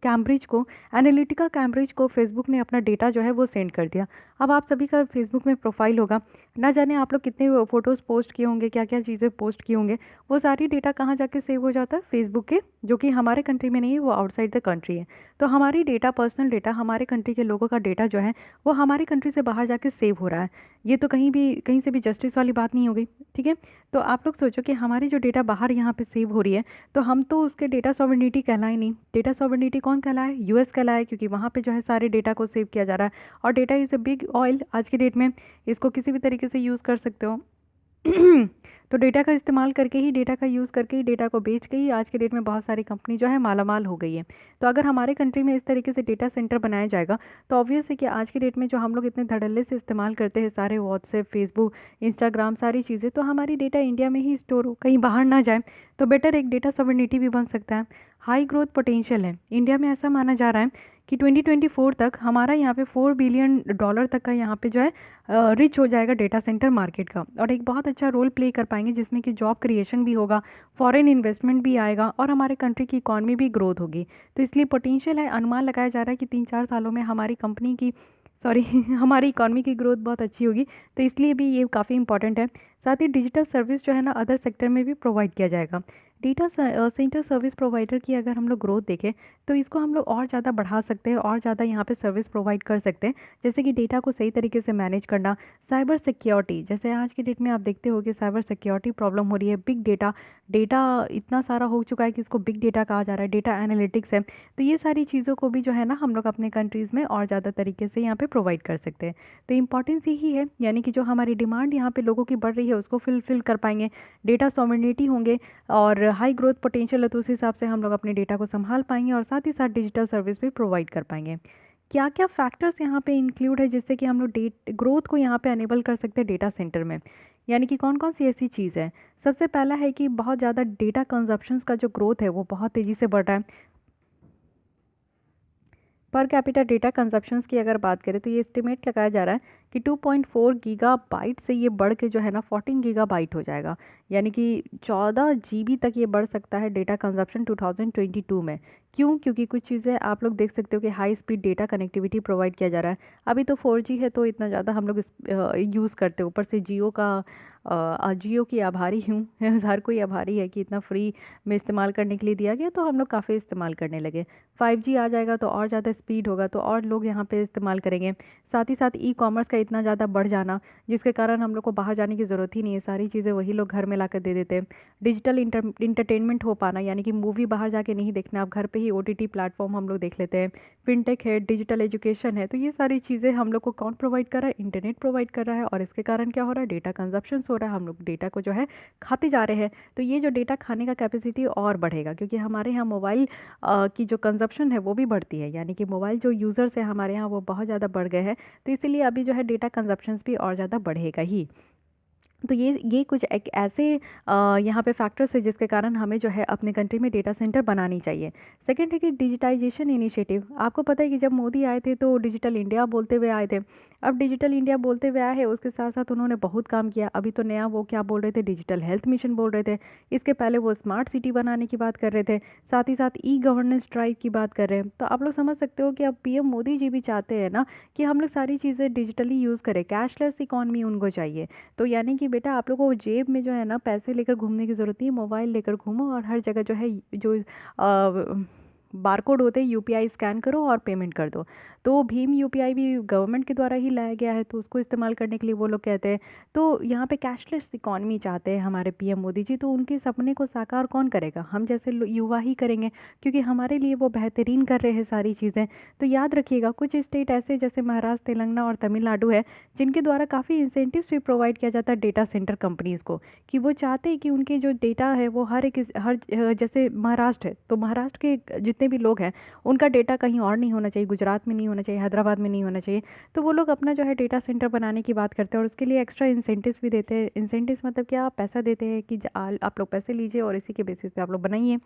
कैम्ब्रिज को, एनालिटिका कैम्ब्रिज को फेसबुक ने अपना डेटा जो है वो सेंड कर दिया। अब आप सभी का फेसबुक में प्रोफाइल होगा, ना जाने आप लोग कितने फ़ोटोज़ पोस्ट किए होंगे, क्या क्या चीज़ें पोस्ट किए होंगे, वो सारी डेटा कहाँ जाके सेव हो जाता है, फेसबुक के, जो कि हमारे कंट्री में नहीं है, वो आउटसाइड द कंट्री है। तो हमारी डेटा, पर्सनल डेटा, हमारे कंट्री के लोगों का डेटा जो है वो हमारी कंट्री से बाहर जाके सेव हो रहा है। ये तो कहीं से भी जस्टिस वाली बात नहीं हो गई, ठीक है। तो आप लोग सोचो कि हमारी जो डेटा बाहर यहाँ पे सेव हो रही है, तो हम तो उसके डेटा सॉवरेनिटी कहलाए नहीं। डेटा सॉवरेनिटी कौन कहलाए, यूएस कहलाए, क्योंकि वहाँ पे जो है सारे डेटा को सेव किया जा रहा है। और data is a big oil आज की डेट में, इसको किसी भी तरीके से यूज़ कर सकते हो। तो डेटा का इस्तेमाल करके ही, डेटा का यूज़ करके ही, डेटा को बेच के ही आज के डेट में बहुत सारी कंपनी जो है मालामाल हो गई है। तो अगर हमारे कंट्री में इस तरीके से डेटा सेंटर बनाया जाएगा तो ऑब्वियस है कि आज की डेट में जो हम लोग इतने धड़ल्ले से इस्तेमाल करते हैं सारे व्हाट्सएप, फेसबुक, इंस्टाग्राम, सारी चीज़ें, तो हमारी डेटा इंडिया में ही स्टोर हो, कहीं बाहर ना जाए, तो बेटर एक डेटा सॉवरेनिटी भी बन सकता है। हाई ग्रोथ पोटेंशियल है इंडिया में, ऐसा माना जा रहा है कि 2024 तक हमारा यहाँ पे $4 बिलियन तक का यहाँ पे जो है रिच हो जाएगा डेटा सेंटर मार्केट का, और एक बहुत अच्छा रोल प्ले कर पाएंगे जिसमें कि जॉब क्रिएशन भी होगा, फॉरेन इन्वेस्टमेंट भी आएगा और हमारे कंट्री की इकॉनमी भी ग्रोथ होगी। तो इसलिए पोटेंशियल है, अनुमान लगाया जा रहा है कि 3-4 सालों में हमारी कंपनी की, सॉरी हमारी इकॉनमी की ग्रोथ बहुत अच्छी होगी। तो इसलिए भी ये काफ़ी इंपॉर्टेंट है। साथ ही डिजिटल सर्विस जो है ना अदर सेक्टर में भी प्रोवाइड किया जाएगा। डेटा सेंटर सर्विस प्रोवाइडर की अगर हम लोग ग्रोथ देखें तो इसको हम लोग और ज़्यादा बढ़ा सकते हैं, और ज़्यादा यहाँ पे सर्विस प्रोवाइड कर सकते हैं, जैसे कि डेटा को सही तरीके से मैनेज करना, साइबर सिक्योरिटी, जैसे आज की डेट में आप देखते हो कि साइबर सिक्योरिटी प्रॉब्लम हो रही है, बिग डेटा, डेटा इतना सारा हो चुका है कि इसको बिग डेटा कहा जा रहा है, डेटा एनालिटिक्स है। तो ये सारी चीज़ों को भी जो है ना हम लोग अपने कंट्रीज़ में और ज़्यादा तरीके से यहाँ पे प्रोवाइड कर सकते हैं। तो इम्पॉर्टेंस यही है, यानी कि जो हमारी डिमांड यहाँ पे लोगों की बढ़ रही है उसको फुलफिल कर पाएंगे, डेटा सॉवरेनिटी होंगे और हाई ग्रोथ पोटेंशियल है, तो उस हिसाब से हम लोग अपने डेटा को संभाल पाएंगे और साथ ही साथ डिजिटल सर्विस भी प्रोवाइड कर पाएंगे। क्या क्या फैक्टर्स यहाँ पे इंक्लूड है जिससे कि हम लोग ग्रोथ को यहाँ पे अनेबल कर सकते हैं डेटा सेंटर में, यानी कि कौन कौन सी ऐसी चीज़ है। सबसे पहला है कि बहुत ज़्यादा डेटा कंजप्शंस का जो ग्रोथ है वो बहुत तेज़ी से बढ़ रहा है। पर कैपिटा डेटा कंजप्शंस की अगर बात करें तो ये एस्टिमेट लगाया जा रहा है कि 2.4 गीगाबाइट से ये बढ़ के जो है ना 14 गीगाबाइट हो जाएगा, यानी कि 14 जीबी तक ये बढ़ सकता है डेटा कंजप्शन 2022 में। क्यों? क्योंकि कुछ चीज़ें आप लोग देख सकते हो कि high speed data connectivity provide किया जा रहा है। अभी तो 4G है तो इतना ज़्यादा हम लोग यूज़ करते हैं, ऊपर से जियो का जियो की आभारी हूँ हर कोई आभारी है कि इतना फ्री में इस्तेमाल करने के लिए दिया गया, तो हम लोग काफ़ी इस्तेमाल करने लगे। 5G आ जाएगा तो और ज़्यादा स्पीड होगा तो और लोग यहाँ पे इस्तेमाल करेंगे। साथ ही साथ ई कॉमर्स का इतना ज़्यादा बढ़ जाना जिसके कारण हम लोग को बाहर जाने की ज़रूरत ही नहीं है, सारी चीज़ें वही लोग घर में ला कर दे देते हैं। डिजिटल इंटरटेनमेंट हो पाना, यानी कि मूवी बाहर जाके नहीं देखना, आप घर पे ही OTT प्लेटफॉर्म हम लोग देख लेते हैं। फिनटेक है, डिजिटल एजुकेशन है, तो ये सारी चीज़ें हम लोग को कौन प्रोवाइड कर रहा है, इंटरनेट प्रोवाइड कर रहा है, और इसके कारण क्या हो रहा है, डेटा कंजप्शन हो रहा है, हम लोग डेटा को जो है खाते जा रहे हैं। तो ये जो डेटा खाने का कैपेसिटी और बढ़ेगा क्योंकि हमारे यहाँ मोबाइल की जो कंजप्शन है वो भी बढ़ती है, यानी कि मोबाइल जो यूज़र्स है हमारे यहाँ वो बहुत ज़्यादा बढ़ गए हैं। तो इसीलिए अभी जो है डेटा कंजप्शंस भी और ज़्यादा बढ़ेगा ही। तो ये कुछ एक ऐसे यहाँ पे फैक्टर्स है जिसके कारण हमें जो है अपने कंट्री में डेटा सेंटर बनानी चाहिए। सेकंड है कि डिजिटाइजेशन इनिशिएटिव। आपको पता है कि जब मोदी आए थे तो डिजिटल इंडिया बोलते हुए आए थे। अब डिजिटल इंडिया बोलते हुए आए हैं, उसके साथ साथ उन्होंने बहुत काम किया। अभी तो नया वो क्या बोल रहे थे, डिजिटल हेल्थ मिशन बोल रहे थे। इसके पहले वो स्मार्ट सिटी बनाने की बात कर रहे थे, साथ ही साथ ई गवर्नेंस ड्राइव की बात कर रहे हैं। तो आप लोग समझ सकते हो कि अब PM मोदी जी भी चाहते हैं ना कि हम लोग सारी चीज़ें डिजिटली यूज़ करें, कैशलेस इकॉनमी उनको चाहिए। तो यानी कि बेटा आप लोगों को जेब में जो है ना पैसे लेकर घूमने की ज़रूरत नहीं है, मोबाइल लेकर घूमो और हर जगह जो है जो बारकोड होते हैं, यूपीआई स्कैन करो और पेमेंट कर दो। तो भीम यूपीआई भी गवर्नमेंट के द्वारा ही लाया गया है, तो उसको इस्तेमाल करने के लिए वो लोग कहते हैं। तो यहाँ पे कैशलेस इकॉनमी चाहते हैं हमारे पीएम मोदी जी, तो उनके सपने को साकार कौन करेगा? हम जैसे युवा ही करेंगे, क्योंकि हमारे लिए वो बेहतरीन कर रहे हैं सारी चीज़ें। तो याद रखिएगा, कुछ स्टेट ऐसे जैसे महाराष्ट्र, तेलंगाना और तमिलनाडु है, जिनके द्वारा काफ़ी इंसेंटिव्स भी प्रोवाइड किया जाता है डेटा सेंटर कंपनीज़ को, कि वो चाहते हैं कि उनके जो डेटा है वो जैसे महाराष्ट्र है, तो महाराष्ट्र के जितने भी लोग हैं उनका डेटा कहीं और नहीं होना चाहिए, गुजरात में नहीं होना चाहिए, हैदराबाद में नहीं होना चाहिए। तो वो लोग अपना जो है डेटा सेंटर बनाने की बात करते हैं, और उसके लिए एक्स्ट्रा इंसेंटिव्स भी देते हैं। इंसेंटिव्स मतलब क्या? आप पैसा देते हैं कि आप लोग पैसे लीजिए और इसी के बेसिस पे आप लोग बनाइए।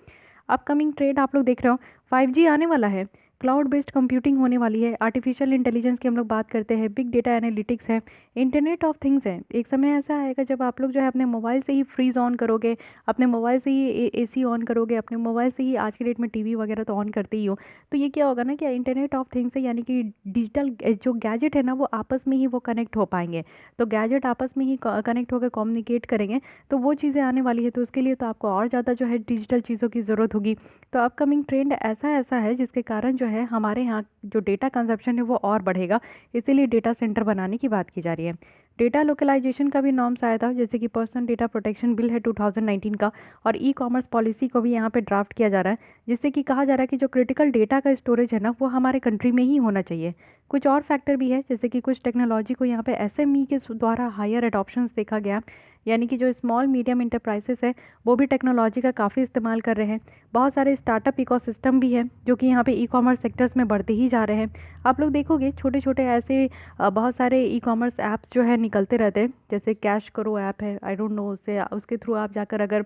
अपकमिंग ट्रेंड आप लोग देख रहे हो, 5G आने वाला है, क्लाउड बेस्ड कंप्यूटिंग होने वाली है, आर्टिफिशियल इंटेलिजेंस की हम लोग बात करते हैं, बिग डेटा एनालिटिक्स है, इंटरनेट ऑफ थिंग्स है। एक समय ऐसा आएगा जब आप लोग जो है अपने मोबाइल से ही फ्रीज ऑन करोगे, अपने मोबाइल से ही एसी ऑन करोगे, अपने मोबाइल से ही आज की डेट में टीवी वगैरह तो ऑन करते ही हो। तो ये क्या होगा ना कि इंटरनेट ऑफ थिंग्स है, यानी कि डिजिटल जो गैजेट है ना वो आपस में ही वो कनेक्ट हो पाएंगे। तो गैजेट आपस में ही कनेक्ट होकर कम्युनिकेट करेंगे, तो वो चीज़ें आने वाली है। तो उसके लिए तो आपको और ज़्यादा जो है डिजिटल चीज़ों की ज़रूरत होगी। तो अपकमिंग ट्रेंड ऐसा ऐसा है जिसके कारण जो है हमारे यहाँ जो डेटा कंजप्शन है वो और बढ़ेगा, इसीलिए डेटा सेंटर बनाने की बात की जा रही है। डेटा लोकलाइजेशन का भी नॉर्म्स आया था, जैसे कि पर्सनल डेटा प्रोटेक्शन बिल है 2019 का, और ई कॉमर्स पॉलिसी को भी यहाँ पे ड्राफ्ट किया जा रहा है, जिससे कि कहा जा रहा है कि जो क्रिटिकल डेटा का स्टोरेज है ना वो हमारे कंट्री में ही होना चाहिए। कुछ और फैक्टर भी है, जैसे कि कुछ टेक्नोलॉजी को यहाँ पे एसएमई के द्वारा हायर एडॉप्शंस देखा गया, यानी कि जो स्मॉल मीडियम इंटरप्राइजेस है वो भी टेक्नोलॉजी का काफ़ी इस्तेमाल कर रहे हैं। बहुत सारे स्टार्टअप इकोसिस्टम भी है जो कि यहाँ पे ई कॉमर्स सेक्टर्स में बढ़ते ही जा रहे हैं। आप लोग देखोगे छोटे छोटे ऐसे बहुत सारे ई कॉमर्स ऐप्स जो है निकलते रहते हैं, जैसे कैश करो ऐप है, आई डोंट नो, उसके थ्रू आप जाकर अगर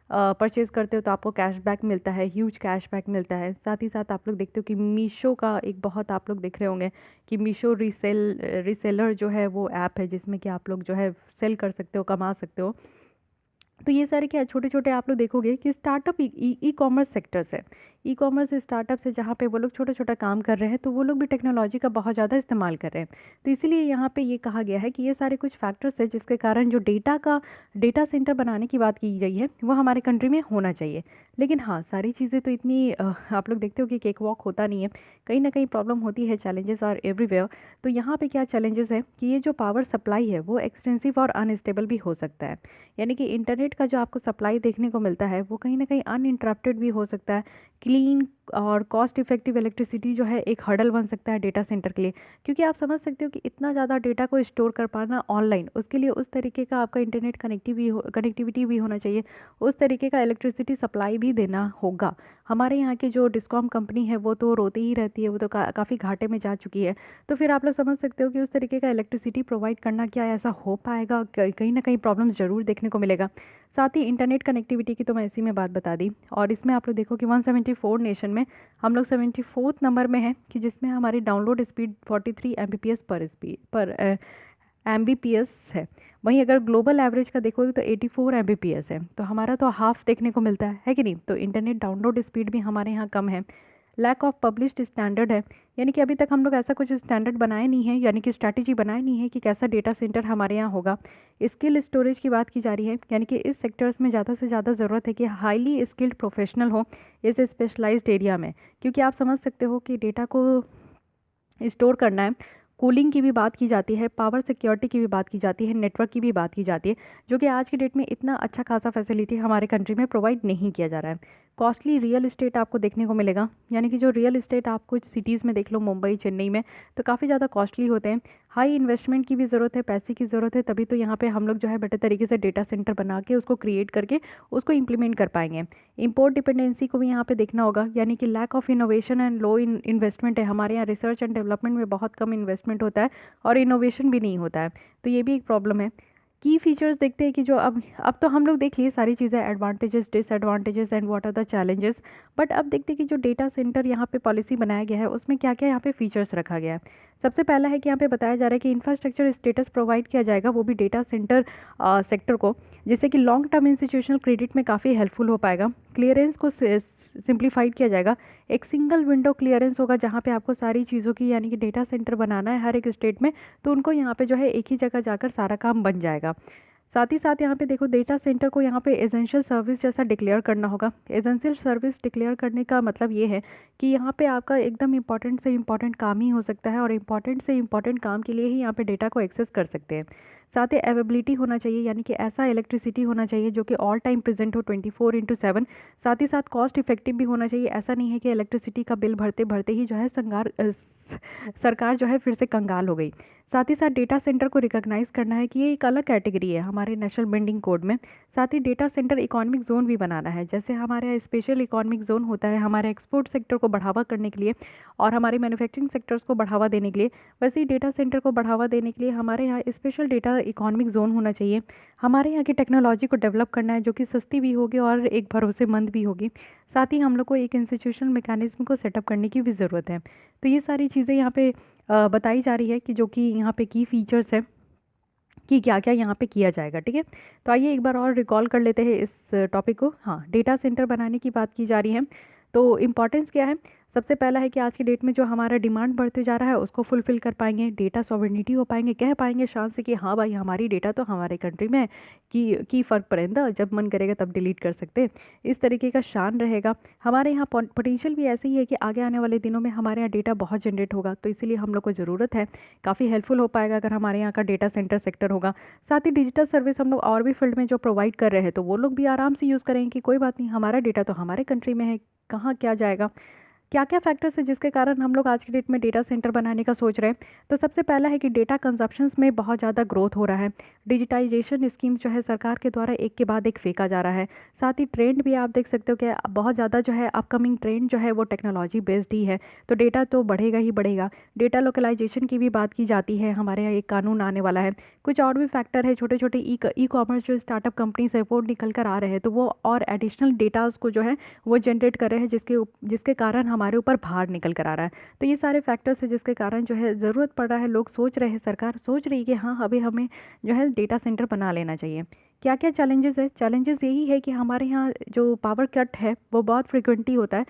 परचेज़ करते हो तो आपको कैशबैक मिलता है, ह्यूज कैशबैक मिलता है। साथ ही साथ आप लोग देखते हो कि मीशो का एक बहुत आप लोग देख रहे होंगे कि मीशो रीसेलर जो है वो ऐप है, जिसमें कि आप लोग जो है सेल कर सकते हो, कमा सकते हो। तो ये सारे क्या छोटे छोटे आप लोग देखोगे कि स्टार्टअप ई कॉमर्स सेक्टर्स है, ई कॉमर्स स्टार्टअप्स है, जहाँ पे वो लोग छोटा छोटा काम कर रहे हैं, तो वो लोग भी टेक्नोलॉजी का बहुत ज़्यादा इस्तेमाल कर रहे हैं। तो इसीलिए यहाँ पे ये कहा गया है कि ये सारे कुछ फैक्टर्स है जिसके कारण जो डेटा सेंटर बनाने की बात की गई है वो हमारे कंट्री में होना चाहिए। लेकिन हाँ, सारी चीज़ें तो इतनी आप लोग देखते हो कि केक वॉक होता नहीं है, कहीं ना कहीं प्रॉब्लम होती है, चैलेंजेस आर एवरीवेयर। तो यहाँ पे क्या चैलेंजेस है कि ये जो पावर सप्लाई है वो एक्सटेंसिव और अनस्टेबल भी हो सकता है, यानी कि इंटरनेट का जो आपको सप्लाई देखने को मिलता है वो कहीं ना कहीं अनइंटरप्टेड भी हो सकता है। क्लीन और कॉस्ट इफेक्टिव इलेक्ट्रिसिटी जो है एक हर्डल बन सकता है डेटा सेंटर के लिए, क्योंकि आप समझ सकते हो कि इतना ज़्यादा डेटा को स्टोर कर पाना ऑनलाइन, उसके लिए उस तरीके का आपका इंटरनेट कनेक्टिविटी भी होना चाहिए, उस तरीके का इलेक्ट्रिसिटी सप्लाई भी देना होगा। हमारे यहाँ की जो डिस्कॉम कंपनी है वो तो रोती ही रहती है, वो तो काफ़ी घाटे में जा चुकी है। तो फिर आप लोग समझ सकते हो कि उस तरीके का इलेक्ट्रिसिटी प्रोवाइड करना क्या ऐसा हो पाएगा? कहीं ना कहीं प्रॉब्लम ज़रूर देखने को मिलेगा। साथ ही इंटरनेट कनेक्टिविटी की तो मैं इसी में बात बता दी, और इसमें आप लोग देखो कि 174 नेशन में हम लोग 74th नंबर में है, कि जिसमें हमारी डाउनलोड स्पीड 43 Mbps पर Mbps है। वहीं अगर ग्लोबल एवरेज का देखोगे तो 84 Mbps है, तो हमारा तो हाफ देखने को मिलता है कि नहीं? तो इंटरनेट डाउनलोड स्पीड भी हमारे यहाँ कम है। लैक ऑफ पब्लिश्ड स्टैंडर्ड है, यानी कि अभी तक हम लोग ऐसा कुछ स्टैंडर्ड बनाए नहीं है, यानी कि स्ट्रैटेजी बनाए नहीं है कि कैसा डेटा सेंटर हमारे यहाँ होगा। स्किल स्टोरेज की बात की जा रही है, यानी कि इस सेक्टर्स में ज़्यादा से ज़्यादा ज़रूरत है कि हाईली स्किल्ड प्रोफेशनल हो इस स्पेशलाइज्ड एरिया में, क्योंकि आप समझ सकते हो कि डेटा को स्टोर करना है। कूलिंग की भी बात की जाती है, पावर सिक्योरिटी की भी बात की जाती है, नेटवर्क की भी बात की जाती है, जो कि आज की डेट में इतना अच्छा खासा फैसिलिटी हमारे कंट्री में प्रोवाइड नहीं किया जा रहा है। कॉस्टली रियल इस्टेट आपको देखने को मिलेगा, यानी कि जो रियल इस्टेट आप कुछ सिटीज़ में देख लो, मुंबई चेन्नई में, तो काफ़ी ज़्यादा कॉस्टली होते हैं। हाई इन्वेस्टमेंट की भी ज़रूरत है, पैसे की ज़रूरत है, तभी तो यहाँ पे हम लोग जो है बेटर तरीके से डेटा सेंटर बना के उसको क्रिएट करके उसको इम्प्लीमेंट कर पाएंगे। इंपोर्ट डिपेंडेंसी को भी यहाँ पे देखना होगा, यानी कि lack of innovation and low investment है। हमारे यहाँ रिसर्च एंड डेवलपमेंट में बहुत कम इन्वेस्टमेंट होता है और इनोवेशन भी नहीं होता है, तो ये भी एक प्रॉब्लम है। की फीचर्स देखते हैं कि जो अब तो हम लोग देख लिए सारी चीज़ें, advantages disadvantages and what are the challenges, but अब देखते हैं कि जो डेटा सेंटर यहाँ पे पॉलिसी बनाया गया है उसमें क्या क्या यहाँ पे फीचर्स रखा गया है। सबसे पहला है कि यहाँ पे बताया जा रहा है कि इंफ्रास्ट्रक्चर स्टेटस प्रोवाइड किया जाएगा, वो भी डेटा सेंटर सेक्टर को, जिससे कि लॉन्ग टर्म इंस्टीट्यूशनल क्रेडिट में काफ़ी हेल्पफुल हो पाएगा। क्लियरेंस को सिंप्लीफाइड किया जाएगा, एक सिंगल विंडो क्लियरेंस होगा जहाँ पे आपको सारी चीज़ों की, यानी कि डेटा सेंटर बनाना है हर एक स्टेट में, तो उनको यहाँ पे जो है एक ही जगह जाकर सारा काम बन जाएगा। साथ ही साथ यहाँ पे देखो डेटा सेंटर को यहाँ पे एसेंशियल सर्विस जैसा डिक्लेयर करना होगा। एसेंशियल सर्विस डिक्लेयर करने का मतलब ये है कि यहाँ पे आपका एकदम इंपॉर्टेंट से इंपॉर्टेंट काम ही हो सकता है और इंपॉर्टेंट से इंपॉर्टेंट काम के लिए ही यहाँ पे डेटा को एक्सेस कर सकते हैं। साथ ही अवेबिलिटी होना चाहिए, यानी कि ऐसा इलेक्ट्रिसिटी होना चाहिए जो कि ऑल टाइम प्रेजेंट हो 24/7। साथ ही साथ कॉस्ट इफेक्टिव भी होना चाहिए। ऐसा नहीं है कि इलेक्ट्रिसिटी का बिल भरते भरते ही जो है सरकार जो है फिर से कंगाल हो गई। साथ ही साथ डेटा सेंटर को रिकॉग्नाइज करना है कि ये एक अलग कैटेगरी है हमारे नेशनल बिल्डिंग कोड में। साथ ही डेटा सेंटर इकोनॉमिक जोन भी बनाना है। जैसे हमारे यहाँ स्पेशल इकोनॉमिक जोन होता है हमारे एक्सपोर्ट सेक्टर को बढ़ावा करने के लिए और हमारे मैन्युफैक्चरिंग सेक्टर्स को बढ़ावा देने के लिए, वैसे ही डेटा सेंटर को बढ़ावा देने के लिए हमारे यहाँ स्पेशल डेटा इकोनॉमिक जोन होना चाहिए। हमारे यहाँ की टेक्नोलॉजी को डेवलप करना है जो कि सस्ती भी होगी और एक भरोसेमंद भी होगी। साथ ही हम लोग को एक इंस्टीट्यूशनल मैकेनिज्म को सेटअप करने की भी ज़रूरत है। तो ये सारी चीज़ें यहाँ पे बताई जा रही है कि जो कि यहाँ पे की फीचर्स है कि क्या क्या यहाँ पे किया जाएगा। ठीक है, तो आइए एक बार और रिकॉल कर लेते हैं इस टॉपिक को। हाँ, डेटा सेंटर बनाने की बात की जा रही है तो इम्पॉर्टेंस क्या है। सबसे पहला है कि आज की डेट में जो हमारा डिमांड बढ़ते जा रहा है उसको फुलफिल कर पाएंगे, डेटा सॉवरेनिटी हो पाएंगे, कह पाएंगे शान से कि हाँ भाई हमारी डेटा तो हमारे कंट्री में है की फ़र्क पड़ेगा, जब मन करेगा तब डिलीट कर सकते हैं, इस तरीके का शान रहेगा। हमारे यहाँ पोटेंशियल भी ऐसे ही है कि आगे आने वाले दिनों में हमारे यहाँ डेटा बहुत जनरेट होगा, तो इसीलिए हम लोग को ज़रूरत है, काफ़ी हेल्पफुल हो पाएगा अगर हमारे यहाँ का डेटा सेंटर सेक्टर होगा। साथ ही डिजिटल सर्विस हम लोग और भी फील्ड में जो प्रोवाइड कर रहे हैं तो वो लोग भी आराम से यूज़ करेंगे कि कोई बात नहीं, हमारा डेटा तो हमारे कंट्री में है, कहाँ क्या जाएगा। क्या क्या फैक्टर्स है जिसके कारण हम लोग आज की डेट में डेटा सेंटर बनाने का सोच रहे हैं। तो सबसे पहला है कि डेटा कंजप्शंस में बहुत ज़्यादा ग्रोथ हो रहा है। डिजिटाइजेशन स्कीम जो है सरकार के द्वारा एक के बाद एक फेंका जा रहा है। साथ ही ट्रेंड भी आप देख सकते हो कि बहुत ज़्यादा जो है अपकमिंग ट्रेंड जो है वो टेक्नोलॉजी बेस्ड ही है, तो डेटा तो बढ़ेगा ही बढ़ेगा। डेटा लोकलाइजेशन की भी बात की जाती है, हमारे यहाँ एक कानून आने वाला है। कुछ और भी फैक्टर है, छोटे छोटे ई कॉमर्स जो स्टार्टअप कंपनीज है वो निकल कर आ रहे हैं, तो वो और एडिशनल डेटाज को जो है वो जनरेट कर रहे हैं जिसके कारण हमारे ऊपर भार निकल कर आ रहा है। तो ये सारे फैक्टर्स है जिसके कारण जो है ज़रूरत पड़ रहा है, लोग सोच रहे हैं, सरकार सोच रही है कि हाँ अभी हमें जो है डेटा सेंटर बना लेना चाहिए। क्या क्या चैलेंजेस है? चैलेंजेस यही है कि हमारे यहाँ जो पावर कट है वो बहुत फ्रिक्वेंटली होता है।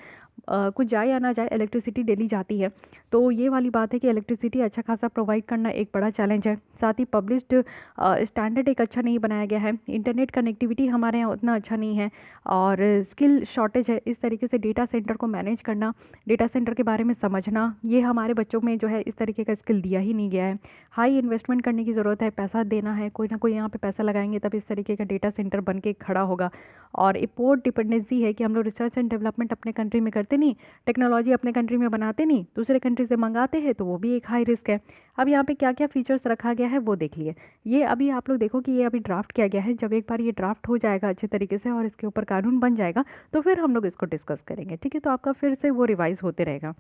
कुछ जाए या ना जाए इलेक्ट्रिसिटी डेली जाती है, तो ये वाली बात है कि इलेक्ट्रिसिटी अच्छा खासा प्रोवाइड करना एक बड़ा चैलेंज है। साथ ही पब्लिश्ड स्टैंडर्ड एक अच्छा नहीं बनाया गया है, इंटरनेट कनेक्टिविटी हमारे यहाँ उतना अच्छा नहीं है और स्किल शॉर्टेज है। इस तरीके से डेटा सेंटर को मैनेज करना, डेटा सेंटर के बारे में समझना, ये हमारे बच्चों में जो है इस तरीके का स्किल दिया ही नहीं गया है। हाई इन्वेस्टमेंट करने की ज़रूरत है, पैसा देना है, कोई ना कोई यहाँ पे पैसा लगाएंगे तब इस तरीके का डेटा सेंटर बन के खड़ा होगा। और इम्पोर्ट डिपेंडेंसी है कि हम लोग रिसर्च एंड डेवलपमेंट अपने कंट्री में करते नहीं, टेक्नोलॉजी अपने कंट्री में बनाते नहीं, दूसरे कंट्री से मंगाते हैं, तो वो भी एक हाई रिस्क है। अब यहाँ पे क्या क्या फीचर्स रखा गया है वो देख लिए। ये अभी आप लोग देखो कि ये अभी ड्राफ्ट किया गया है, जब एक बार ये ड्राफ्ट हो जाएगा अच्छे तरीके से और इसके ऊपर कानून बन जाएगा तो फिर हम लोग इसको डिस्कस करेंगे। ठीक है, तो आपका फिर से वो रिवाइज होते रहेगा।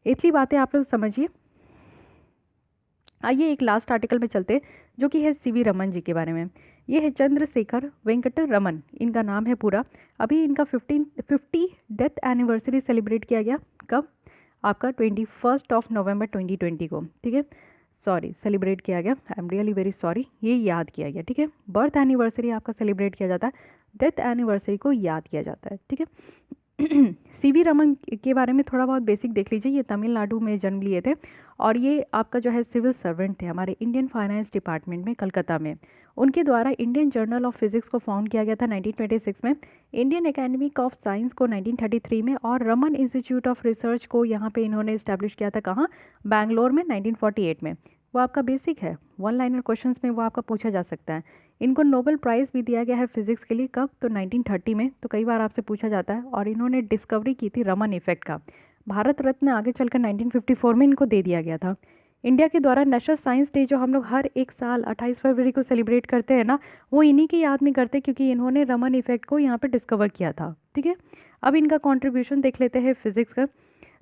इतनी बातें आप लोग समझिए। आइए एक लास्ट आर्टिकल में चलते जो कि है सीवी रमन जी के बारे में। ये है चंद्रशेखर वेंकट रमन, इनका नाम है पूरा। अभी इनका 50 डेथ एनिवर्सरी सेलिब्रेट किया गया, कब? आपका 21 नवंबर 2020 को। ठीक है, सॉरी सेलिब्रेट किया गया, I am really very sorry, ये याद किया गया। ठीक है, बर्थ एनिवर्सरी आपका सेलिब्रेट किया जाता है, डेथ एनिवर्सरी को याद किया जाता है। ठीक है, सीवी रमन के बारे में थोड़ा बहुत बेसिक देख लीजिए। ये तमिलनाडु में जन्म लिए थे और ये आपका जो है सिविल सर्वेंट थे हमारे इंडियन फाइनेंस डिपार्टमेंट में कलकत्ता में। उनके द्वारा इंडियन जर्नल ऑफ फिजिक्स को फाउंड किया गया था 1926 में, इंडियन एकेडमी ऑफ साइंस को 1933 में और रमन इंस्टीट्यूट ऑफ रिसर्च को यहाँ पे इन्होंने इस्टेब्लिश किया था, कहाँ? बैंगलोर में 1948 में। वो आपका बेसिक है, वन लाइनर क्वेश्चंस में वो आपका पूछा जा सकता है। इनको नोबेल प्राइज़ भी दिया गया है फिजिक्स के लिए, कब? तो 1930 में, तो कई बार आपसे पूछा जाता है। और इन्होंने डिस्कवरी की थी रमन इफेक्ट का। भारत रत्न आगे चलकर 1954 में इनको दे दिया गया था। इंडिया के द्वारा नेशनल साइंस डे जो हम लोग हर एक साल 28 फरवरी को सेलिब्रेट करते हैं ना, वो इन्हीं की याद में करते क्योंकि इन्होंने रमन इफेक्ट को यहाँ पे डिस्कवर किया था। ठीक है, अब इनका कॉन्ट्रीब्यूशन देख लेते हैं फिजिक्स का।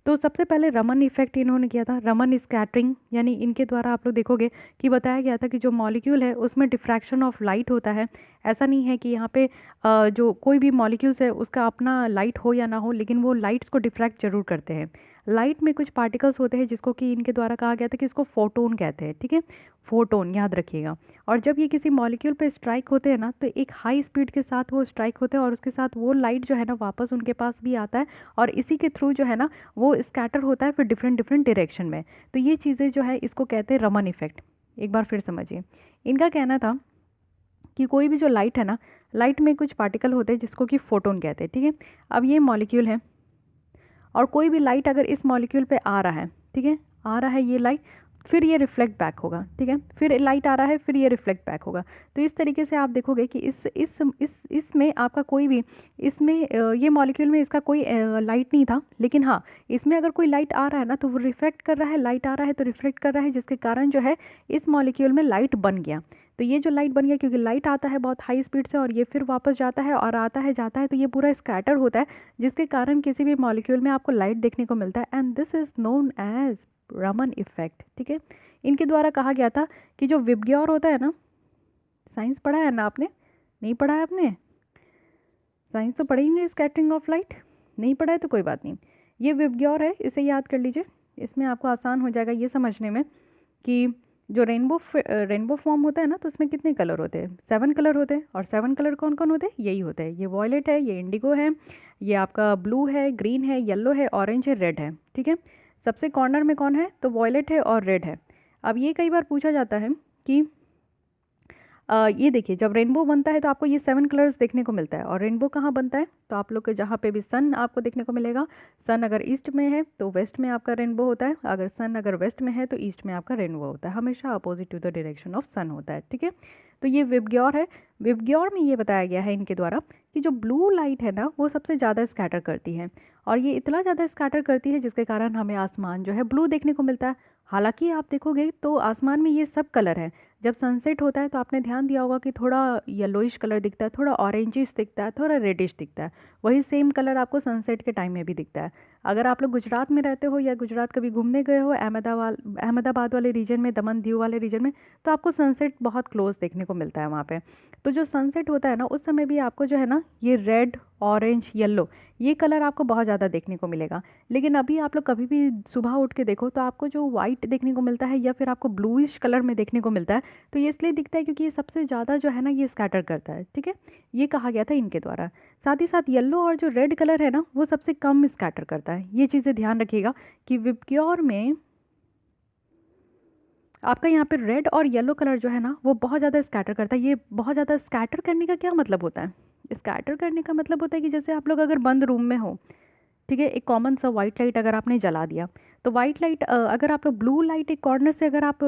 तो सबसे पहले रमन इफेक्ट इन्होंने किया था, रमन स्कैटरिंग, यानी इनके द्वारा आप लोग देखोगे कि बताया गया था कि जो मॉलिक्यूल है उसमें डिफ्रैक्शन ऑफ लाइट होता है। ऐसा नहीं है कि यहाँ पे जो कोई भी मॉलिक्यूल्स है उसका अपना लाइट हो या ना हो, लेकिन वो लाइट्स को डिफ्रैक्ट जरूर करते हैं। लाइट में कुछ पार्टिकल्स होते हैं जिसको कि इनके द्वारा कहा गया था कि इसको फोटोन कहते हैं। ठीक है, फोटोन याद रखिएगा। और जब ये किसी मॉलिक्यूल पे स्ट्राइक होते हैं ना, तो एक हाई स्पीड के साथ वो स्ट्राइक होते हैं और उसके साथ वो लाइट जो है ना वापस उनके पास भी आता है और इसी के थ्रू जो है ना वो स्कैटर होता है फिर डिफरेंट डिफरेंट डायरेक्शन में। तो ये चीज़ें जो है इसको कहते हैं रमन इफेक्ट। एक बार फिर समझिए, इनका कहना था कि कोई भी जो लाइट है ना, लाइट में कुछ पार्टिकल होते हैं जिसको कि फोटोन कहते हैं, ठीक है। अब ये मॉलिक्यूल है और कोई भी लाइट अगर इस मॉलिक्यूल पे आ रहा है, ठीक है, आ रहा है ये लाइट, फिर ये रिफ्लेक्ट बैक होगा, ठीक है, फिर लाइट आ रहा है, फिर ये रिफ्लेक्ट बैक होगा। तो इस तरीके से आप देखोगे कि इसमें आपका कोई भी, इसमें ये मॉलिक्यूल में इसका कोई लाइट नहीं था, लेकिन हाँ इसमें अगर कोई लाइट आ रहा है ना तो वो रिफ्लेक्ट कर रहा है, लाइट आ रहा है तो रिफ्लेक्ट कर रहा है, जिसके कारण जो है इस मॉलिक्यूल में लाइट बन गया। तो ये जो लाइट बन गया, क्योंकि लाइट आता है बहुत हाई स्पीड से और ये फिर वापस जाता है और आता है जाता है, तो ये पूरा स्कैटर होता है, जिसके कारण किसी भी मॉलिक्यूल में आपको लाइट देखने को मिलता है, and this is known as Raman effect, ठीक है। इनके द्वारा कहा गया था कि जो विबग्योर होता है ना, साइंस पढ़ा है ना आपने? नहीं पढ़ा है आपने? साइंस तो पढ़ेंगे, स्कैटरिंग ऑफ लाइट नहीं पढ़ा है तो कोई बात नहीं। ये विबग्योर है, इसे याद कर लीजिए, इसमें आपको आसान हो जाएगा ये समझने में कि जो रेनबो फॉर्म होता है ना, तो उसमें कितने कलर होते हैं? 7 कलर होते हैं। और 7 कलर कौन कौन होते हैं? यही होते हैं, ये वॉयलेट है, ये इंडिगो है, ये आपका ब्लू है, ग्रीन है, येलो है, ऑरेंज है, रेड है, ठीक है। सबसे कॉर्नर में कौन है? तो वॉयलेट है और रेड है। अब ये कई बार पूछा जाता है कि ये देखिए, जब रेनबो बनता है तो आपको ये 7 कलर्स देखने को मिलता है। और रेनबो कहाँ बनता है? तो आप लोग के जहाँ पे भी सन आपको देखने को मिलेगा, सन अगर ईस्ट में है तो वेस्ट में आपका रेनबो होता है, अगर सन अगर वेस्ट में है तो ईस्ट में आपका रेनबो होता है, हमेशा opposite to the direction of sun होता है, ठीक है। तो ये विबग्योर है। विबग्योर में ये बताया गया है इनके द्वारा कि जो ब्लू लाइट है ना वो सबसे ज़्यादा स्कैटर करती है, और ये इतना ज़्यादा स्कैटर करती है जिसके कारण हमें आसमान जो है ब्लू देखने को मिलता है। हालांकि आप देखोगे तो आसमान में ये सब कलर है। जब सनसेट होता है तो आपने ध्यान दिया होगा कि थोड़ा येलोइश कलर दिखता है, थोड़ा ऑरेंजिश दिखता है, थोड़ा रेडिश दिखता है। वही सेम कलर आपको सनसेट के टाइम में भी दिखता है। अगर आप लोग गुजरात में रहते हो या गुजरात कभी घूमने गए हो अहमदाबाद वाले रीजन में, दमन दीव वाले रीजन में, तो आपको सनसेट बहुत क्लोज देखने को मिलता है वहाँ पे। तो जो सनसेट होता है ना उस समय भी आपको जो है ना ये रेड, ऑरेंज, येलो, ये कलर आपको बहुत ज़्यादा देखने को मिलेगा। लेकिन अभी आप लोग कभी भी सुबह उठ के देखो तो आपको जो वाइट देखने को मिलता है या फिर आपको ब्लूइश कलर में देखने को मिलता है, तो ये इसलिए दिखता है क्योंकि ये सबसे ज़्यादा जो है ना ये स्कैटर करता है, ठीक है। ये कहा गया था इनके द्वारा। साथ ही साथ येलो और जो रेड कलर है ना वो सबसे कम स्कैटर करता है। ये चीज़ें ध्यान रखिएगा कि विबग्योर में आपका यहाँ पे रेड और येलो कलर जो है ना वो बहुत ज़्यादा स्कैटर करता है। ये बहुत ज़्यादा स्कैटर करने का क्या मतलब होता है? स्कैटर करने का मतलब होता है कि जैसे आप लोग अगर बंद रूम में हो, ठीक है, एक कॉमन सा वाइट लाइट अगर आपने जला दिया, तो वाइट लाइट अगर आप लोग ब्लू लाइट एक कॉर्नर से अगर आप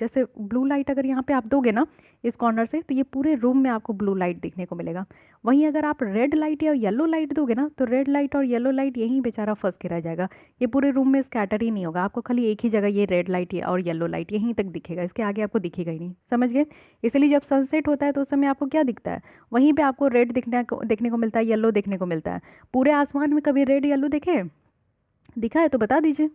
जैसे ब्लू लाइट अगर यहाँ पे आप दोगे ना इस कॉर्नर से, तो ये पूरे रूम में आपको ब्लू लाइट दिखने को मिलेगा। वहीं अगर आप रेड लाइट या येलो लाइट दोगे ना तो रेड लाइट और येलो लाइट यहीं बेचारा फंस के रह जाएगा, ये पूरे रूम में स्कैटर ही नहीं होगा। आपको खाली एक ही जगह ये रेड लाइट और येलो लाइट यहीं तक दिखेगा, इसके आगे आपको दिखेगा ही नहीं, समझ गए। इसलिए जब सनसेट होता है तो उस समय आपको क्या दिखता है? वहीं पे आपको रेड देखने को मिलता है, येलो देखने को मिलता है। पूरे आसमान में कभी रेड येलो देखे? दिखा है तो बता दीजिए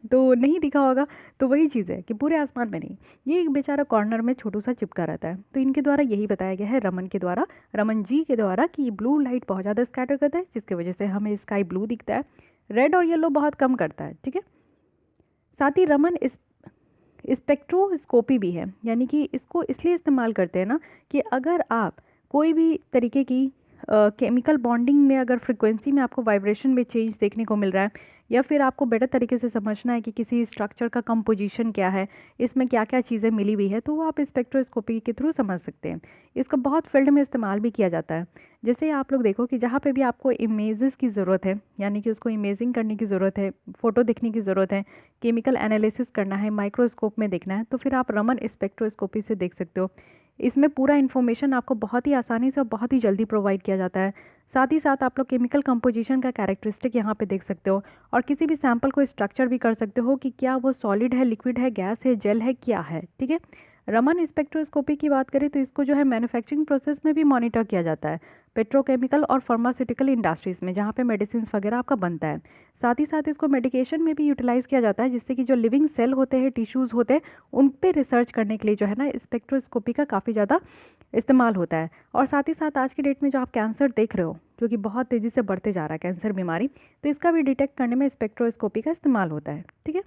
तो नहीं दिखा होगा। तो वही चीज़ है कि पूरे आसमान में नहीं, ये एक बेचारा कॉर्नर में छोटू सा चिपका रहता है। तो इनके द्वारा यही बताया गया है, रमन जी के द्वारा, कि ब्लू लाइट बहुत ज़्यादा स्कैटर करता है जिसकी वजह से हमें स्काई ब्लू दिखता है, रेड और येलो बहुत कम करता है, ठीक है। साथ ही रमन स्पेक्ट्रोस्कोपी भी है, यानी कि इसको इसलिए इस्तेमाल करते हैं ना कि अगर आप कोई भी तरीके की केमिकल बॉन्डिंग में अगर फ्रिक्वेंसी में आपको वाइब्रेशन में चेंज देखने को मिल रहा है, या फिर आपको बेटर तरीके से समझना है कि किसी स्ट्रक्चर का कंपोजिशन क्या है, इसमें क्या क्या चीज़ें मिली हुई है, तो वो आप स्पेक्ट्रोस्कोपी के थ्रू समझ सकते हैं। इसको बहुत फील्ड में इस्तेमाल भी किया जाता है। जैसे आप लोग देखो कि जहाँ पे भी आपको इमेजेस की ज़रूरत है, यानी कि उसको इमेजिंग करने की ज़रूरत है, फ़ोटो देखने की ज़रूरत है, केमिकल एनालिसिस करना है, माइक्रोस्कोप में देखना है, तो फिर आप रमन स्पेक्ट्रोस्कोपी से देख सकते हो। इसमें पूरा इन्फॉर्मेशन आपको बहुत ही आसानी से और बहुत ही जल्दी प्रोवाइड किया जाता है। साथ ही साथ आप लोग केमिकल कंपोजिशन का कैरेक्टरिस्टिक यहाँ पे देख सकते हो, और किसी भी सैंपल को स्ट्रक्चर भी कर सकते हो कि क्या वो सॉलिड है, लिक्विड है, गैस है, जेल है, क्या है, ठीक है। रमन स्पेक्ट्रोस्कोपी की बात करें तो इसको जो है मैन्युफैक्चरिंग प्रोसेस में भी मॉनिटर किया जाता है, पेट्रोकेमिकल और फार्मास्यूटिकल इंडस्ट्रीज़ में, जहाँ पे मेडिसिन वगैरह आपका बनता है। साथ ही साथ इसको मेडिकेशन में भी यूटिलाइज़ किया जाता है, जिससे कि जो लिविंग सेल होते हैं, टिश्यूज़ होते हैं, उन पे रिसर्च करने के लिए जो है ना स्पेक्ट्रोस्कोपी का काफ़ी ज़्यादा इस्तेमाल होता है। और साथ ही साथ आज की डेट में जो आप कैंसर देख रहे हो, जो कि बहुत तेज़ी से बढ़ते जा रहा है कैंसर बीमारी, तो इसका भी डिटेक्ट करने में स्पेक्ट्रोस्कोपी का इस्तेमाल होता है, ठीक है।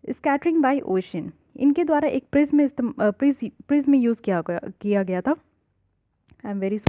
स्कैटरिंग बाय ओशन, इनके द्वारा एक प्रिज्म यूज़ किया गया था। I am very